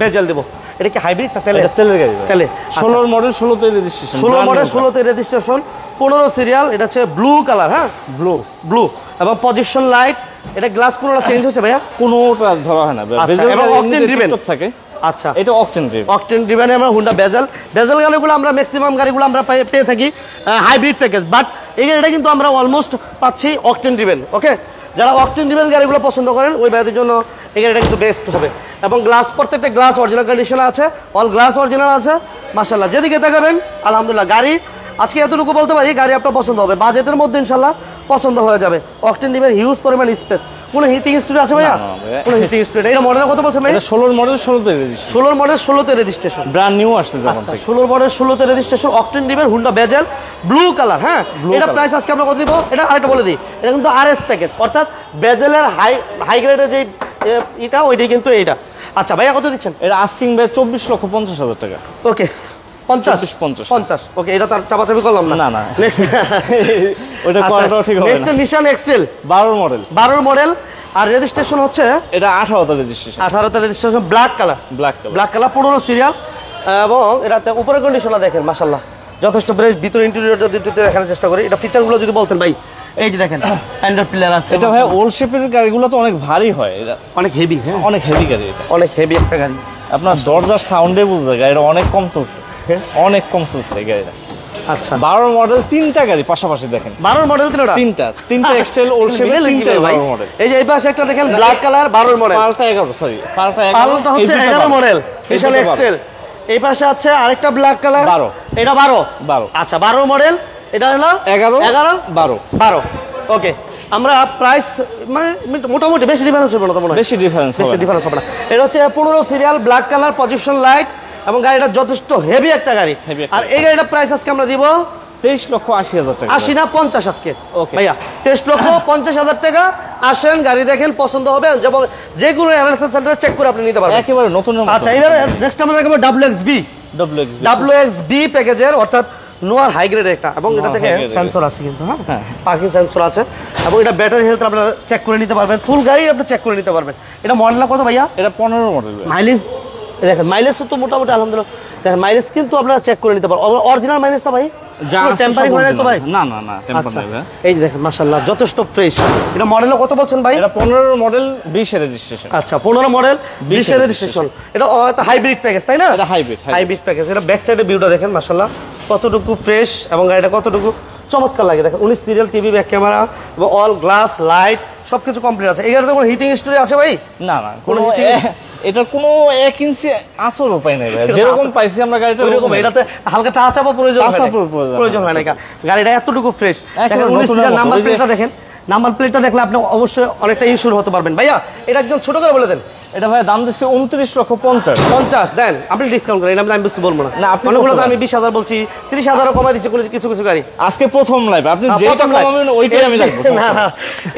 বেজেল দেব। এটা কি হাইব্রিড না তেলের? তেলের গাড়ি, তেলে। 16 মডেল 16 তে রেজিস্ট্রেশন, 16 মডেল 16 তে রেজিস্ট্রেশন, 15 সিরিয়াল। এটা হচ্ছে ব্লু কালার, হ্যাঁ ব্লু, এবং পজিশন লাইট, এটা গ্লাস কোনটা চেঞ্জ হচ্ছে ভাইয়া? কোনটা ধরা হয় না, বেজেল এবং অকটেন ড্রিভেন থাকে। আচ্ছা, এটা অকটেন ড্রিভেন আমরা হোন্ডা বেজেল গাড়িগুলো আমরা ম্যাক্সিমাম গাড়িগুলো আমরা পেয়ে থাকি হাইব্রিড প্যাকেজ, বাট এই গাড়িটা কিন্তু আমরা অলমোস্ট পাচ্ছি অকটেন ড্রিভেন। ওকে, যারা অকটেন ড্রিভেন গাড়িগুলো পছন্দ করেন ওই ভাইদের জন্য এই গাড়িটা কিন্তু বেস্ট হবে। এবং গ্লাস, প্রত্যেকটা গ্লাস অরিজিনাল কন্ডিশন আছে, অল গ্লাস অরিজিনাল আছে, মাশাআল্লাহ। যেদিকে তাকাবেন আলহামদুলিল্লাহ, গাড়ি আজকে এতটুকু বলতে পারি, গাড়ি আপনার পছন্দ হবে, বাজেটের মধ্যে ইনশাল্লাহ পছন্দ হয়ে যাবে। অকটেন ড্রিভেন, হিউজ পরিমাণ স্পেস, কোন হিটিং স্টুডিও আছে ভাইয়া? কোন হিটিং স্টুডিও? এটা মডেল কত বলছেন ভাই? এটা 16 মডেল 16 তে রেজিস্ট্রেশন, 16 মডেল 16 তে রেজিস্ট্রেশন, ব্র্যান্ড নিউ আসছে যখন থেকে। 16 মডেল 16 তে রেজিস্ট্রেশন, অকটেন ড্রিভেন, হোন্ডা বেজেল, ব্লু কালার। হ্যাঁ, এটা প্রাইস আজকে আমরা কত দিব? এটা আরেকটা বলে দিই, এটা কিন্তু আরএস প্যাকেজ, অর্থাৎ বেজেলের হাই গ্রেডের যে এটা ওইটাই কিন্তু এইটা। আচ্ছা ভাইয়া কত দিচ্ছেন? এটা আস্কিং ভাই 24,50,000 টাকা। ওকে 50। ওকে, এটা তার চাপাচাপি করলাম না। না নেক্সট ওটা করাটাও ঠিক হবে না। নেক্সট নিশান এক্সটেল 12 মডেল, আর রেজিস্ট্রেশন হচ্ছে এটা 18 তে রেজিস্ট্রেশন, 18 তে রেজিস্ট্রেশন, ব্ল্যাক কালার 15 সিরিয়াল। এবং এটাতে উপরের কন্ডিশনটা দেখেন, মাশাআল্লাহ যথেষ্ট ফ্রেশ। ভিতরে ইন্টেরিয়রটা দেখানোর চেষ্টা করি, এটা ফিচারগুলো যদি বলতেন ভাই। এই যে দেখেন অ্যান্ড্রয়েড প্লেয়ার আছে। এটা ভাই ওল্ড শেপের গাড়িগুলো তো অনেক ভারী হয়, এটা অনেক হেভি, হ্যাঁ অনেক হেভি গাড়ি, এটা অনেক হেভি একটা গাড়ি। আপনার দরজার সাউন্ডে বুঝতে গাড়িটা অনেক কম চলছে, অনেক কম চলছে গাড়িটা। আচ্ছা 12 মডেল, তিনটা গাড়ি পাশাপাশি দেখেন, 12 মডেল তিনটা এক্সটেল ওল্ড শেপের, তিনটা 12 মডেল। এই যে এই পাশে একটা দেখেন ব্ল্যাক কালার 12 মডেল, পাল্টা 11, সরি পাল্টা হচ্ছে 11 মডেল নিশান এক্সটেল। এই পাশে আছে আরেকটা ব্ল্যাক কালার 12, এটা 12। আচ্ছা 12 মডেল, এটা হলো 11 12। ওকে, আমরা প্রাইস মানে মোটামুটি বেশি ডিফারেন্স হবে না তো মনে হয়, বেশি ডিফারেন্স হবে না। এটা হচ্ছে 15 serial black colour position light এবং গাড়িটা যথেষ্ট হেভি একটা গাড়ি। আর এই গাড়িটা প্রাইস আজকে আমরা দিব 23,80,000 টাকা। 80 না 50 আজকে ভাইয়া, 23,50,000 টাকা। আসেন গাড়ি দেখেন, পছন্দ হবে এবং যে কোনো অ্যানালাইসিস সেন্টারে চেক করে আপনি নিতে পারবেন একেবারে নতুন। আচ্ছা, এবারে নেক্সট আমরা দেখাবো WXB প্যাকেজের, অর্থাৎ নোয়ার হাই গ্রেড একটা, এবং এটা থেকে সেন্সর আছে কিন্তু, হ্যাঁ পার্কিং সেন্সর আছে, এবং এটা ব্যাটারি হেলথ আপনারা চেক করে নিতে পারবেন, ফুল গাড়ি আপনি চেক করে নিতে পারবেন। এটা মডেল কত ভাইয়া? এটা 15 মডেল। মাইলেজ দেখেন, মাইলেজ তো মোটামুটি আলহামদুলিল্লাহ দেখেন, মাইলেজ কিন্তু আপনারা চেক করে নিতে পারবেন। অরিজিনাল মাইলেজ তো ভাই, টেম্পারিং হয় না তো ভাই? না না না, টেম্পার নাই ভাই। এই যে দেখেন মাশাআল্লাহ যথেষ্ট ফ্রেশ। এটা মডেল কত বলছেন ভাই? এটা 15 মডেল 20 এর রেজিস্ট্রেশন। আচ্ছা 15 মডেল 20 এর রেজিস্ট্রেশন। এটা হাইব্রিড প্যাকেজ তাই না? এটা হাইব্রিড প্যাকেজ। এটা ব্যাক সাইডে ভিউটা দেখেন মাশাআল্লাহ কতটুকু ফ্রেশ, এবং গাড়িটা কতটুকু চমৎকার লাগে দেখেন। 19 সিরিয়াল টিভি, ব্যাক ক্যামেরা এবং অল গ্লাস লাইট সবকিছু কমপ্লিট আছে। এই গাড়িতে কোনো হিটিং হিস্ট্রি আছে ভাই? না না, কোনো এটার কোনো 1 ইঞ্চি আসল উপায় নেই ভাই, যেরকম পাইছি আমরা গাড়িটা ওরকম। এটাতে হালকা টাচ আপ প্রয়োজন হয় না, গাড়িটা এতটুকু ফ্রেশ। 19 সিরিয়াল নাম্বার প্লেটটা দেখেন, নাম্বার প্লেটটা দেখলে আপনি অবশ্যই অনেকটা ইনশিওর হতে পারবেন। ভাইয়া এটা একদম ছোট করে বলে দেন। এটা ভাই দাম দিচ্ছে 29,50,000 দেন, আপনি ডিসকাউন্ট করেন, আমি বেশি বলবো না। না, আপনি অনেকগুলো তো আমি 20,000 বলছি, 30,000 কমাই দিচ্ছি কিছু গাড়ি। আজকে প্রথম লাইভ, আপনি যেটা কমাবেন ওইটাই আমি রাখবো। না না,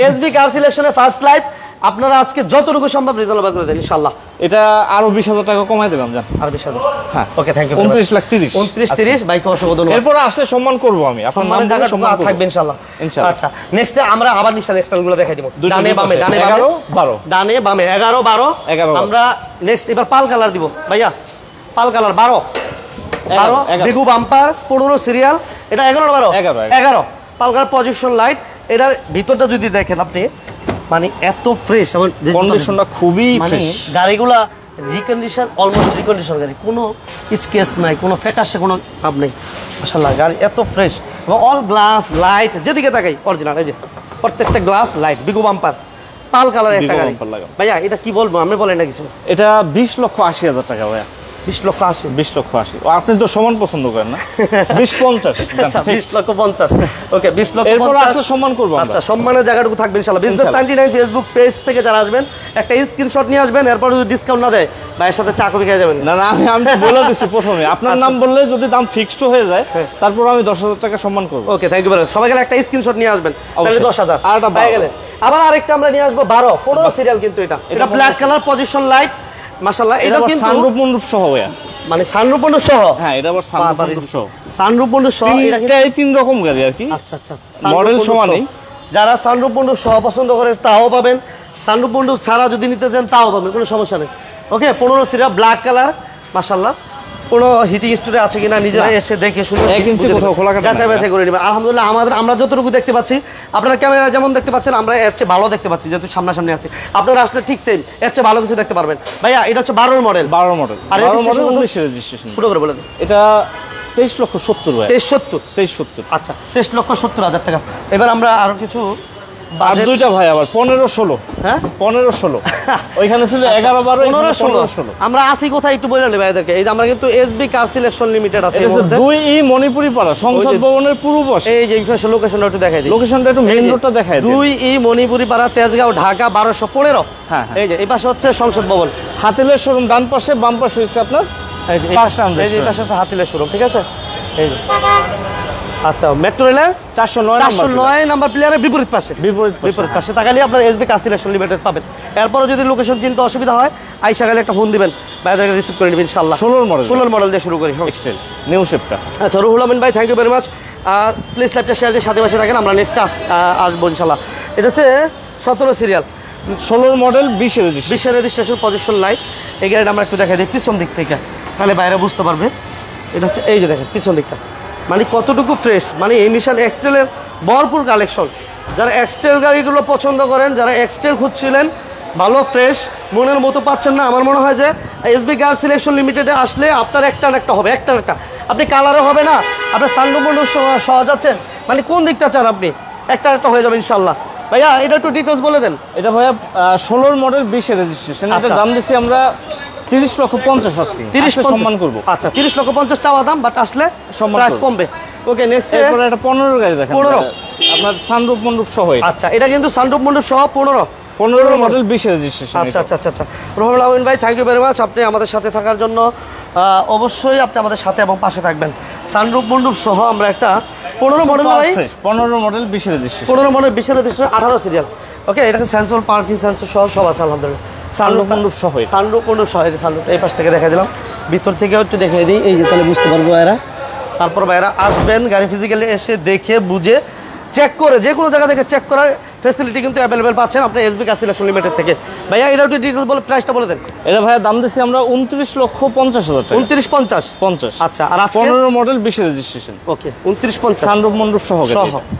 এসবি কার সিলেকশনের ফার্স্ট লাইভ, আপনারা আজকে যতটুকু সম্ভব রিজনেবল করে দেন ইনশাআল্লাহ। এটা আরো 20,000 টাকা কমাই দেবেন জান, আর 20,000। হ্যাঁ ওকে, থ্যাংক ইউ। 29,30,000 বাইক অসংখ্য ধন্যবাদ। এরপর আসলে সম্মান করব আমি, আপনার নাম জায়গা সম্মান থাকবে ইনশাআল্লাহ। আচ্ছা, নেক্সট আমরা আবার নিশান এক্সটার্নাল গুলো দেখাই দিব। ডানে বামে 11 12, ডানে বামে 11 12। আমরা নেক্সট এবার পাল কালার দিব ভাইয়া, পাল কালার 12 বিগু বাম্পার 15 সিরিয়াল। এটা 11 12 পাল কালার পজিশন লাইট। এটার ভিতরটা যদি দেখেন আপনি, মানে এত ফ্রেশ, এবং কন্ডিশনটা খুবই ফ্রেশ। গাড়িগুলা রিকন্ডিশন, অলমোস্ট রিকন্ডিশন গাড়ি, কোনো স্কেচ নাই, কোনো ফ্যাকাশে কোনো ভাব নেই মাশাআল্লাহ। গাড়ি এত ফ্রেশ এবং অল গ্লাস লাইট, যেদিকে তাকাই অরিজিনাল। এই যে প্রত্যেকটা গ্লাস লাইট, বিগু বাম্পার, পাল কালার একটা গাড়ি। ভাইয়া এটা কি বলবো, আমি বলেন না কিছু। এটা 20,80,000 টাকা ভাইয়া। 20,80,000। আপনি তো সমান পছন্দ করেন না? 20,50,000। 20,50,000। ওকে, 20,50,000 এরপর আসলে সম্মান করব আমরা। আচ্ছা, সম্মানের জায়গাটুকু থাকবে ইনশাআল্লাহ। বিজনেস 99 ফেসবুক পেজ থেকে যারা আসবেন একটা স্ক্রিনশট নিয়ে আসবেন, এরপর যদি ডিসকাউন্ট না দেয় ভাইয়ের সাথে চা কফি খেয়ে যাবেন। না না, আমি বলে দিচ্ছি প্রথমে, আপনার নাম বললে যদি দাম ফিক্সড হয়ে যায় তারপর আমি 10,000 টাকা সম্মান করব। ওকে, থ্যাংক ইউ। সবাই গেলে একটা স্ক্রিনশট নিয়ে আসবেন, তাহলে 10,000 আরটা পেয়ে গেলে। আবার আরেকটা আমরা নিয়ে আসবো 15 সিরিয়াল, কিন্তু এটা ব্ল্যাক কালার পজিশন লাইট মাশাআল্লাহ। এটা কিন্তু সানরুফ মন্ডপ সহ ভাইয়া, মানে সানরুফ মন্ডপ সহ। হ্যাঁ, এটা আবার সানরুফ মন্ডপ সহ। সানরুফ মন্ডপ সহ, এটা এই তিন রকম গাড়ি আর কি। আচ্ছা আচ্ছা, মডেল সমানই। যারা সানরুফ মন্ডপ সহ পছন্দ করে তাও পাবেন, সানরুফ মন্ডপ ছাড়া যদি নিতে চান তাও পাবেন, কোনো সমস্যা নেই। ওকে, 15 সিরিয়াল ব্ল্যাক কালার মাশাআল্লাহ। কোনো হিটিং স্টোরে আছে কিনা নিজেরা এসে দেখে শুনে যাচাই বাছাই করে নেবেন। আলহামদুলিল্লাহ আমরা যতটুকু দেখতে পাচ্ছি, আপনারা ক্যামেরা যেমন দেখতে পাচ্ছেন, আমরা এর চেয়ে ভালো দেখতে পাচ্ছি, যেহেতু সামনাসামনি আছে। আপনারা আসলে ঠিক সেম, এর চেয়ে ভালো কিছু দেখতে পারবেন। ভাইয়া এটা হচ্ছে 12 মডেল। আর 19 শুরু করে বলে দেন। এটা 23,70,000 ভাই। 23,70। আচ্ছা, 23,70,000 টাকা। এবার আমরা আরো কিছু আর দুইটা ভাই, আবার 15-16। হ্যাঁ, 15-16 ওইখানে ছিল 11-12, 15-16। আমরা আসি কোথায় একটু বলে নেই ভাইদেরকে। এই যে আমরা কিন্তু এসবি কার সিলেকশন লিমিটেড আছে, 2E মণিপুরি পাড়া, সংসদ ভবনের পূর্ব পাশে। এই যে লোকেশনটা একটু দেখাই দিই। লোকেশনটা একটু মেইন রোডটা দেখাই দিই। 2E মণিপুরি পাড়া, তেজগাঁও, ঢাকা 1215। হ্যাঁ, এই যে এই পাশে হচ্ছে সংসদ ভবন। হাতিলের শোরুম ডান পাশে, বাম পাশে হচ্ছে আপনার এই যে এই পাশে হচ্ছে হাতিলের শোরুম, ঠিক আছে? এই যে আচ্ছা, মেট্রো রেলের 409 নাম্বার প্লেয়ারের বিপরীত পাশে তাকালে আপনার এসবি কার সিলেকশন লিমিটেড পাবেন। এরপরে যদি লোকেশন চিনতে অসুবিধা হয়, আইসা গেলে একটা ফোন দিবেন, বাইরে রিসিভ করে নেবেন ইনশাআল্লাহ। 16 মডেল দিয়ে শুরু করি, এক্সটেল নিউ শেপটা। আচ্ছা, রুহুল আমিন ভাই, thank you very much. Please লাইভটা শেয়ার দিয়ে সাথে পাশে থাকেন। আমরা নেক্সট আসবো ইনশাআল্লাহ। এটা হচ্ছে 17 serial, 16 model, 20 registration position light. এই গাড়িটা আমরা একটু দেখাই দিই পিছন দিক থেকে, তাহলে বাইরে বুঝতে পারবে। এটা হচ্ছে এই যে দেখেন পিছন দিকটা, মানে কতটুকু ফ্রেশ, মানে নিশান এক্সটেলের ভরপুর কালেকশন। যারা এক্সটেল গাড়িগুলো পছন্দ করেন, যারা এক্সটেল খুঁজছিলেন, ভালো ফ্রেশ মনের মতো পাচ্ছেন না, আমার মনে হয় যে এসবি কার সিলেকশন লিমিটেডে আসলে আপনার একটা হবে, একটা আপনি কালারও হবে না, আপনার সানরুফ সহজ আছেন, মানে কোন দিকটা চান আপনি, একটা হয়ে যাবে ইনশাআল্লাহ। ভাইয়া এটা একটু ডিটেলস বলে দেন। এটা ভাইয়া 16 মডেল, 20 রেজিস্ট্রেশন। এটার দাম দিচ্ছি আমরা 30,50,000 আজকে। 30 সম্মান করব। আচ্ছা, 30,50,000 চাওয়া দাম, বাট আসলে প্রাইস কমবে। ওকে, নেক্সট এরপর একটা 15 গাড়ি দেখেন। আপনার সানরুফ মন্ডপ সহ। আচ্ছা, এটা কিন্তু সানরুফ মন্ডপ সহ 15 মডেল 20 রেজিস্ট্রেশন। আচ্ছা। রুহুল আমিন ভাই, থ্যাংক ইউ ভেরি মাচ, আপনি আমাদের সাথে থাকার জন্য। অবশ্যই আপনি আমাদের সাথে এবং পাশে থাকবেন। সানরুফ মন্ডপ সহ আমরা একটা 15 মডেল ভাই, 15 model 20 registration, 15 model 20 registration, 18 serial. Okay, এটা সেন্সর, পার্কিং সেন্সর সহ সব আছে আলহামদুলিল্লাহ। সানরুফ মন্ডপ সহ, সানরুফ মন্ডপ সহ। সানরুফ এই পাশ থেকে দেখাই দিলাম, ভিতর থেকেও একটু দেখিয়ে দিই, এই যে তাহলে বুঝতে পারবো ভাইরা। তারপর ভাইরা আসবেন, গাড়ি ফিজিক্যালি এসে দেখে বুঝে চেক করে, যে কোনো জায়গা থেকে চেক করার ফ্যাসিলিটি কিন্তু অ্যাভেলেবেল পাচ্ছেন আপনি এসবি কার সিলেকশন লিমিটেড থেকে। ভাইয়া এটা একটু ডিটেইলস বলে প্রাইসটা বলে দেন। এটা ভাইয়া দাম দিছি আমরা 29,50,000 টাকা। 29,50। আচ্ছা, আর আজকে 15 মডেল 20 রেজিস্ট্রেশন। ওকে, 29,50 সানরুফ মন্ডপ সহ।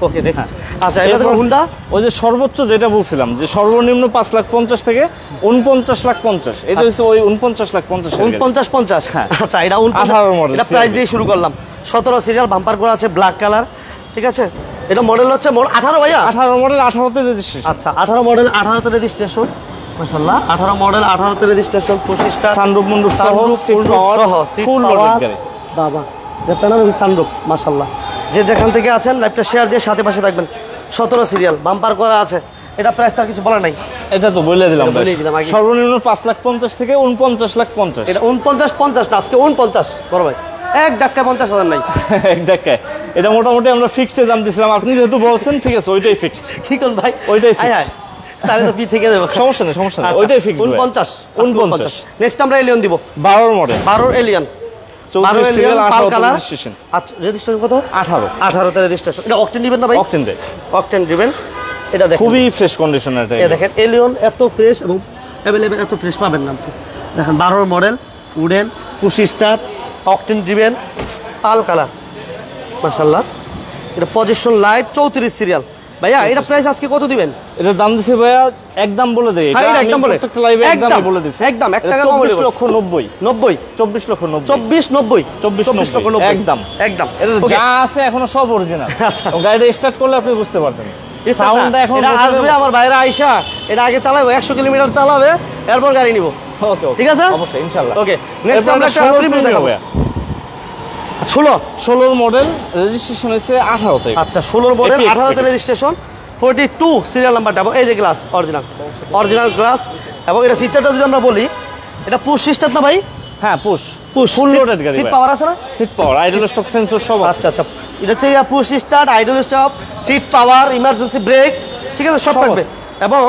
ওকে, নেক্সট। আচ্ছা, এটা দেখো হুন্ডা, ওই যে সর্বোচ্চ যেটা বলছিলাম যে সর্বনিম্ন 5,50,000 থেকে 49,50,000, এটা হচ্ছে ওই 49,50,000। 49,50। হ্যাঁ। আচ্ছা, এটা 18 মডেল। এটা প্রাইস দিয়ে শুরু করলাম। 17 সিরিয়াল, বাম্পার করা আছে, ব্ল্যাক কালার। ঠিক আছে, এটা মডেল হচ্ছে 18 ভাইয়া। 18 মডেল 18তে রেজিস্ট্রেশন। আচ্ছা, 18 মডেল 18তে রেজিস্ট্রেশন, মাশাআল্লাহ। 18 মডেল 18তে রেজিস্ট্রেশন, 25টা সানরুফ মন্ডপ সহ, ফুল লোডেড গাড়ি। বাবা, দেখতে না সানরুফ, মাশাআল্লাহ। যে যেখান থেকে আছেন লাইভটা শেয়ার দিয়ে সাথে পাশে থাকবেন। 17 সিরিয়াল, বাম্পার করা আছে। এটা প্রাইস তার কিছু বলার নাই, এটা তো বলে দিলাম। আগে। সর্বনিম্ন 5,50,000 থেকে 49,50,000। এটা 49,50 না, আজকে 49 বড় ভাই, এক ধাক্কায় 50,000 নাই। এক ধাক্কায় এটা মোটামুটি আমরা ফিক্সড দাম দিছিলাম, আপনি যেহেতু বলছেন ঠিক আছে, ওইটাই ফিক্সড। কি কোন ভাই, ওইটাই ফিক্সড। তাহলে তো পি থেকে দেব, সমস্যা নেই, ওইটাই ফিক্সড। 49। নেক্সট আমরা এলিয়ন দিব, 12 মডেল, 12 এলিয়ন, 12 সিরিয়াল, 18 রেজিস্ট্রেশন। আচ্ছা, রেজিস্ট্রেশন কত? 18 তে রেজিস্ট্রেশন। এটা অকটেন দিবেন না ভাই? অকটেন দেয়, অকটেন দিবেন। এটা দেখেন খুবই ফ্রেশ কন্ডিশন। এটা দেখেন, এলিয়ন এত ফ্রেশ এবং অ্যাভেলেবেল, এত ফ্রেশ পাবেন না আপনি। দেখেন 12 মডেল, উডেন, 25 স্টার, অকটেন দিবেন, পাল কালার, মাশাআল্লাহ। এটা পজিশন লাইট, 34 সিরিয়াল। ভাইয়া এটা প্রাইস আজকে কত দিবেন? এটা দাম দিছি ভাইয়া একদম বলে দেই, এটা একদম বলে, প্রত্যেকটা লাইভে একদম বলে দিছি, একদম 1 টাকা কম হলো। 24,90,000। 24,90,000 একদম একদম। যা আছে এখনো সব অরিজিনাল। গাড়িটা স্টার্ট করলে আপনি বুঝতে পারবেন সাউন্ডটা এখন আসবে। আমার ভাইরা আইসা এটা আগে চালাবে, 100 কিলোমিটার চালাবে, এরপর গাড়ি নিব। ওকে, ঠিক আছে, অবশ্যই ইনশাআল্লাহ। ওকে, নেক্সট আমরা একটা প্রিমিয়াম দেখাবো। 16 মডেল, রেজিস্ট্রেশন হয়েছে 18 তে। আচ্ছা, 16 মডেল 18 তে রেজিস্ট্রেশন, 42 সিরিয়াল নাম্বারটা। এই যে গ্লাস, অরিজিনাল গ্লাস। এবং এটা ফিচারটা যদি আমরা বলি, এটা পুশ সিস্টেম না ভাই? হ্যাঁ, পুশ ফুল লোডেড গাড়ি। সিট পাওয়ার আছে না? Seat power, idle stop sensor সব আছে। আচ্ছা, এটা হচ্ছে push start, idle stop, seat power, emergency brake, ঠিক আছে, সব থাকবে। এবং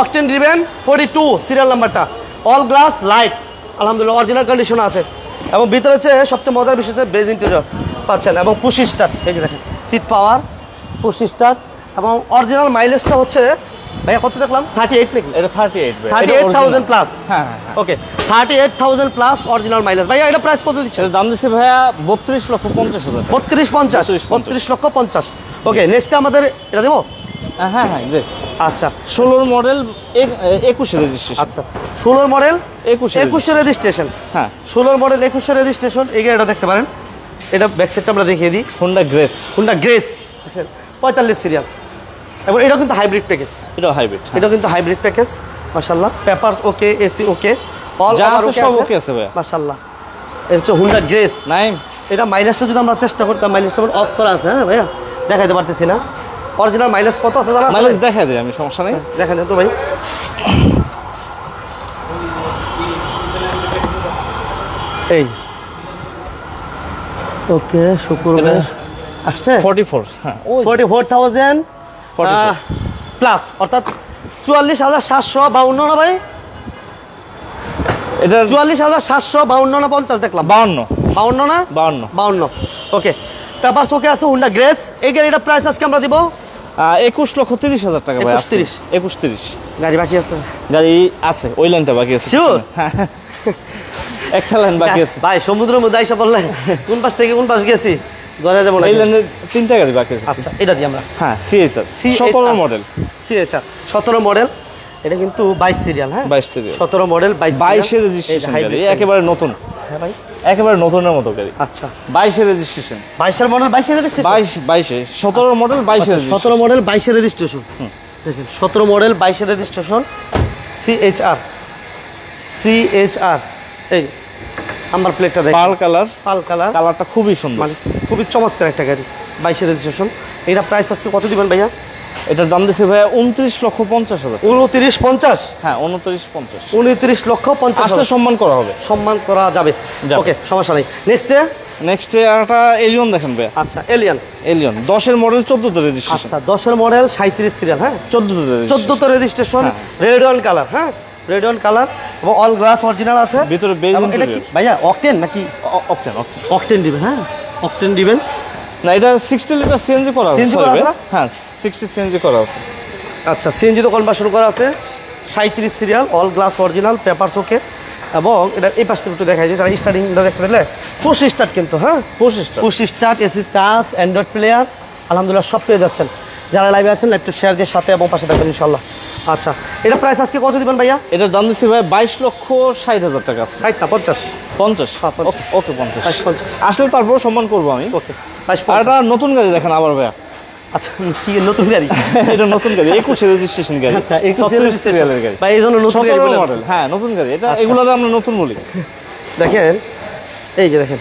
অকটেন ড্রিভেন, 42 সিরিয়াল নাম্বারটা, অল গ্লাস লাইট, আলহামদুলিল্লাহ অরিজিনাল কন্ডিশন আছে। এবং ভিতরে হচ্ছে সবচেয়ে মজার বিষয় হচ্ছে বেজ ইন্টেরিয়র পাচ্ছেন এবং পুশ স্টার্ট। এই যে দেখেন, সিট পাওয়ার, পুশ স্টার্ট। এবং অরিজিনাল মাইলেজটা হচ্ছে ভাইয়া কত দেখলাম? 38 নাকি? এটা 38 ভাই, 38,000 প্লাস। হ্যাঁ, ওকে, 38,000 প্লাস অরিজিনাল মাইলেজ। ভাইয়া এটা প্রাইস কত দিচ্ছে? এর দাম দিছে ভাইয়া 32,50,000। 32,50। ওকে, নেক্সট আমাদের এটা দেবো। হ্যাঁ, বেশ। আচ্ছা, 16 মডেল 21 রেজিস্ট্রেশন। আচ্ছা, 16 মডেল 21 রেজিস্ট্রেশন। হ্যাঁ, 16 মডেল 21 রেজিস্ট্রেশন। এই গাড়িটা দেখতে পারেন, এটা ব্যাক সাইডটা আমরা দেখিয়ে দিই। Honda grace 45 serial. এবং এটা কিন্তু হাইব্রিড প্যাকেজ। এটা হাইব্রিড, এটা কিন্তু হাইব্রিড প্যাকেজ, মাশাআল্লাহ। পেপারস ওকে, এসি ওকে, অল সব ওকে আছে ভাই, মাশাআল্লাহ। এটা হচ্ছে হোন্ডা গ্রেস। নাই, এটা মাইলেজটা যদি আমরা চেষ্টা করতাম, মাইলেজটা অফ করা আছে। হ্যাঁ ভাইয়া, দেখাইতে পারতেছি না অরিজিনাল মাইলেজ কত আছে জানা? মাইলেজ দেখা দেয়, আমি সমস্যা নেই, দেখেন তো ভাই। এই ওকে, শুক্রবার আসছে 44। হ্যাঁ, 44,000 প্লাস, অর্থাৎ 44,752 না ভাই? এটা 44,752 না 50 দেখলাম? 52 না? 52। ওকে, পেপারস ওকে আছে, হোন্ডা গ্রেস। এই গাড়িটা প্রাইস আজকে আমরা দিব 21,30,000 টাকা ভাই। 21,30 গাড়ি বাকি আছে? গাড়ি আছে, ওই লাইনটা বাকি আছে। একটা লাইন বাকি আছে ভাই, সমুদ্রের মধ্যে আইসা পড়লে কোন পাশ থেকে কোন পাশ গেছি ধরে যাবো না। এই লাইনে 3টা গাড়ি বাকি আছে। আচ্ছা, এটা দিই আমরা। হ্যাঁ, সিএসআর 17 মডেল। সিএসআর 17 মডেল, এটা কিন্তু 22 সিরিয়াল। হ্যাঁ, 22 সিরিয়াল, 17 মডেল, 22 এর রেজিস্ট্রেশন গাড়ি, একেবারে নতুন। হ্যাঁ ভাই, একেবারে নতুনের মতো গাড়ি। আচ্ছা, 22 এর রেজিস্ট্রেশন। 22 এর মডেল, 22 এর রেজিস্ট্রেশন, 22 17 মডেল 22 এর 17 মডেল 22 এর রেজিস্ট্রেশন। দেখেন, 17 মডেল 22 এর রেজিস্ট্রেশন, সিএইচআর। এই নাম্বার প্লেটটা দেখেন, পাল কালার। পাল কালার, কালারটা খুবই সুন্দর, মানে খুবই চমৎকার একটা গাড়ি। 22 রেজিস্ট্রেশন। এটা প্রাইস আজকে কত দিবেন ভাইয়া? এটার দাম দিচ্ছে ভাইয়া 29,50,000। 29,50? হ্যাঁ 29,50। 29,50,000 আসলে সম্মান করা হবে, সম্মান করা যাবে। ওকে, সমস্যা নেই। নেক্সটে একটা এলিয়ন দেখেন ভাইয়া। আচ্ছা, এলিয়ন 10-এর মডেল 14তে রেজিস্ট্রেশন। আচ্ছা, 10-এর মডেল 37 সিরিয়াল। হ্যাঁ, 14তে রেজিস্ট্রেশন, রেড ওয়ান কালার। হ্যাঁ, রেড ওয়ান কালার এবং অল গ্লাস অরিজিনাল আছে। ভিতরে এটা কি ভাইয়া অকটেন নাকি? অকটেন দিবেন। হ্যাঁ, অকটেন দিবেন না, এটা 60 লিটার সিএনজি করা আছে। হ্যাঁ 60 সিএনজি করা আছে। আচ্ছা, সিএনজি তো কনভার্সন করা আছে। 37 serial, all glass original, papers ওকে। এবং এটা এই পাশ থেকে একটু দেখাই যায়, তারা স্টার্টিংটা দেখতে পেলে পুশ স্টার্ট কিন্তু। হ্যাঁ, push start, AC touch, Android player, আলহামদুলিল্লাহ সব পেয়ে যাচ্ছেন। যারা লাইভে আছেন লাইভটা শেয়ার দিয়ে সাথে এবং পাশে থাকবেন ইনশাল্লাহ। আচ্ছা, এটা প্রাইস আজকে কত দিবেন ভাইয়া? এটার দাম দিচ্ছি ভাই 22,60,000 টাকা আছে। 60 না 50? 50। ওকে 50 আসলে তারপর সম্মান করবো আমি। ওকে, আর এটা নতুন গাড়ি দেখেন আবার ভাইয়া। আচ্ছা, কি নতুন গাড়ি? এটা নতুন গাড়ি, 21 রেজিস্ট্রেশন গাড়ি। আচ্ছা, 21 সিরিয়ালের গাড়ি ভাই, এই জন্য নতুন গাড়ি মডেল। হ্যাঁ নতুন গাড়ি, এটা এগুলোর আমরা নতুন বলি। দেখেন, এই যে দেখেন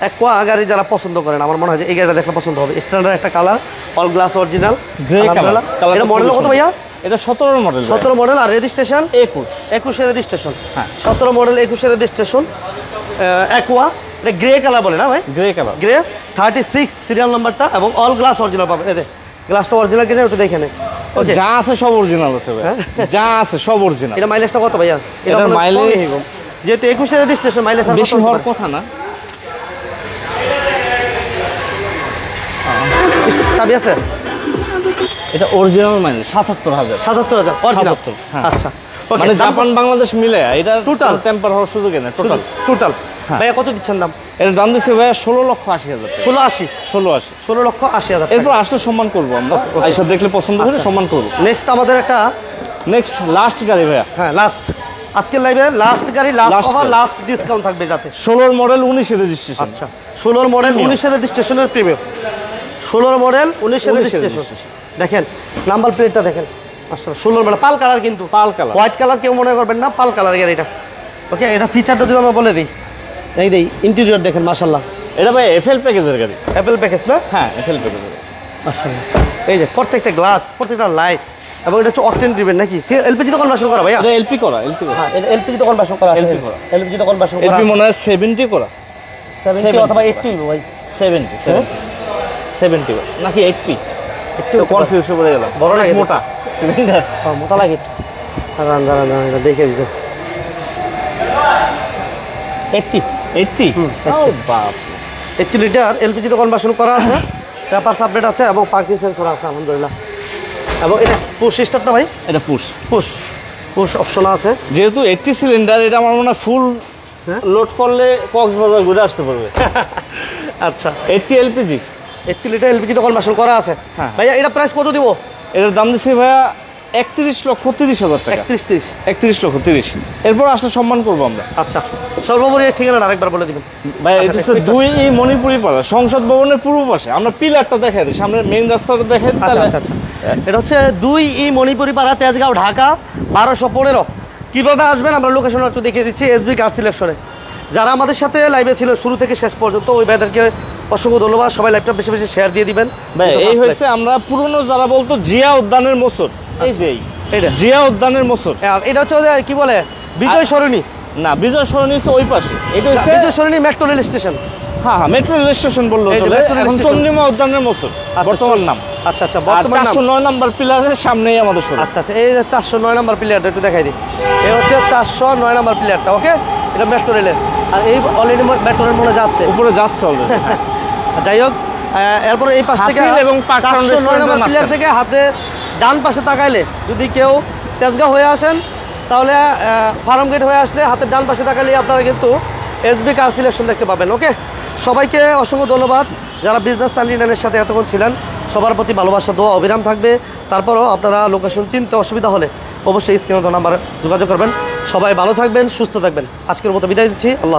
একোয়া গাড়ি যারা পছন্দ করেন, আমার মনে হয় যে এই গাড়িটা দেখলে পছন্দ হবে। স্ট্যান্ডার্ড একটা colour, all glass original, grey colour. এটা মডেল কত ভাইয়া? এটা 17 মডেল। 17 মডেল আর রেজিস্ট্রেশন 21 এর রেজিস্ট্রেশন। হ্যাঁ, 17 মডেল 21 এর রেজিস্ট্রেশন। একোয়া, এটা গ্রে কালার বলে না ভাই? গ্রে কালার, গ্রে 36 সিরিয়াল নাম্বারটা এবং অল গ্লাস অরিজিনাল পাবেন। এই গ্লাসটা অরিজিনাল কিনা একটু দেখে নেন। ওকে, যা আছে সব অরিজিনাল আছে ভাই, যা আছে সব অরিজিনাল। এটা মাইলেজটা কত ভাইয়া? এটা মাইলেজ যেহেতু 21 এর রেজিস্ট্রেশন, মাইলেজ বেশি হওয়ার কথা না। চাবি আছে? এটা অরিজিনাল মাইলেজ 77,000। 77,000 অরিজিনাল। আচ্ছা, মানে জাপান বাংলাদেশ মিলে এটা টোটাল টেম্পার হওয়ার সুযোগ নেই। টোটাল ভাইয়া কত দিচ্ছেন দাম? এর দাম দিচ্ছে ভাইয়া 16,80,000। 16,80,000। এরপর আসলে সম্মান করবো আমরা, আইসা দেখলে পছন্দ হলে সম্মান করবো। নেক্সট আমাদের একটা লাস্ট গাড়ি ভাইয়া। হ্যাঁ, লাস্ট আজকের লাইভে লাস্ট গাড়ি, লাস্ট অফার, লাস্ট ডিসকাউন্ট থাকবে যাতে। 16 মডেল 19 এর রেজিস্ট্রেশন। আচ্ছা, 16 মডেল 19 এর রেজিস্ট্রেশনের প্রিমিয়াম। 16 মডেল 19 এর রেজিস্ট্রেশন। দেখেন নাম্বার প্লেটটা দেখেন। আচ্ছা, 16 মডেল পাল কালার কিন্তু, পাল কালার, হোয়াইট কালার কেউ মনে করবেন না, পাল কালার গাড়িটা। ওকে, এটা ফিচারটা যদি আমরা বলে দিই, এই দেই ইন্টেরিয়র দেখেন মাশাআল্লাহ। এটা ভাই এফএল প্যাকেজের গাড়ি। এফএল প্যাকেজ না? হ্যাঁ এফএল প্যাকেজের। মাশাআল্লাহ, এই যে প্রত্যেকটা গ্লাস, প্রত্যেকটা লাইট, এবং এটা হচ্ছে অকটেন ড্রিভেন নাকি? এলপিজি তো কনভার্সন করা ভাইয়া? এটা এলপি করা। হ্যাঁ, এটা এলপিজি তো কনভার্সন করা আছে। এলপিজি তো কনভার্সন করা। এলপি মনে হয় 70 করা, 70 অথবা 80 ভাই। 70 নাকি 80? একটু কনফিউজ হয়ে গেলাম। বড় লাগে, মোটা সিলিন্ডার, মোটা লাগে। দাঁড়ান এটা দেখে দিতেছি। 80 ও বাপ, 80 লিটার এলপিজি তো কনভার্সন করা আছে, পেপারস আপডেট আছে এবং পার্কিং সেন্সর আছে আলহামদুলিল্লাহ। এবং এটা পুশ স্টার্ট না ভাই? এটা পুশ অপশন আছে। যেহেতু 80 সিলিন্ডার, এটা আমার মনে হয় ফুল লোড করলে কক্সবাজার ঘুরে আসতে পারবে। আচ্ছা, 80 এলপিজি, 80 লিটার এলপিজি তো কনভার্সন করা আছে। হ্যাঁ ভাইয়া, এটা প্রাইস কত দিব? এটার দাম দিচ্ছি ভাইয়া 31,30,000 টাকা। 31,30,000। এরপর আসলে সম্মান করবো আমরা। আচ্ছা, সর্বোপরি ঠিকানাটা আরেকবার বলে দিবেন ভাই। এটা হচ্ছে 2 মণিপুরি পাড়া, সংসদ ভবনের পূর্ব পাশে। আমরা পিলারটা দেখাই দিই, সামনে মেইন রাস্তাটা দেখাই। আচ্ছা, এটা হচ্ছে 2 মণিপুরি পাড়া, তেজগাঁও, ঢাকা 1215। কিভাবে আসবেন আমরা লোকেশন একটু দেখিয়ে দিচ্ছি। এসবি কার সিলেকশনে যারা আমাদের সাথে লাইভে ছিল শুরু থেকে শেষ পর্যন্ত, ওই ভাইদেরকে অসংখ্য ধন্যবাদ। সবাই লাইভটা বেশি বেশি শেয়ার দিয়ে দিবেন ভাই। এই হয়েছে আমরা পুরনো যারা বলতো জিয়া উদ্যানের মোচর, এই যে এটা জিয়া উদ্যানের মোচর। এটা হচ্ছে কি বলে বিজয় সরণি না, বিজয় সরণি হচ্ছে ওই পাশে। এটা হচ্ছে বিজয় সরণি মেট্রো রেল স্টেশন। হ্যাঁ, মেট্রো রেল স্টেশন বললো চলে। এখন চন্দ্রিমা উদ্যানের মোচর বর্তমান নাম। আচ্ছা, বর্তমান 409 নাম্বার পিলারের সামনেই আমাদের শোরুম। আচ্ছা, এই 409 নাম্বার প্লেয়ারটা একটু দেখাই দিই। এই হচ্ছে 409 নাম্বার প্লেয়ারটা। ওকে, এটা মেট্রো রেলের, আর এই অলরেডি মেট্রো রেল মনে যাচ্ছে, উপরে যাচ্ছে অলরেডি। যাই হোক, এরপরে এই পাশ থেকে এবং 409 নাম্বার প্লেয়ার থেকে হাতে ডান পাশে তাকাইলে, যদি কেউ তেজগাঁও হয়ে আসেন তাহলে ফার্ম গেট হয়ে আসলে হাতের ডান পাশে তাকাইলে আপনারা কিন্তু এসবি কার সিলেকশন দেখতে পাবেন। ওকে, সবাইকে অসংখ্য ধন্যবাদ যারা বিজনেস 99-এর সাথে এতক্ষণ ছিলেন। সবার প্রতি ভালোবাসা, দোয়া অবিরাম থাকবে। তারপরও আপনারা লোকেশন চিনতে অসুবিধা হলে অবশ্যই স্ক্রিনে নাম্বারে যোগাযোগ করবেন। সবাই ভালো থাকবেন, সুস্থ থাকবেন। আজকের মতো বিদায় দিচ্ছি। আল্লাহ।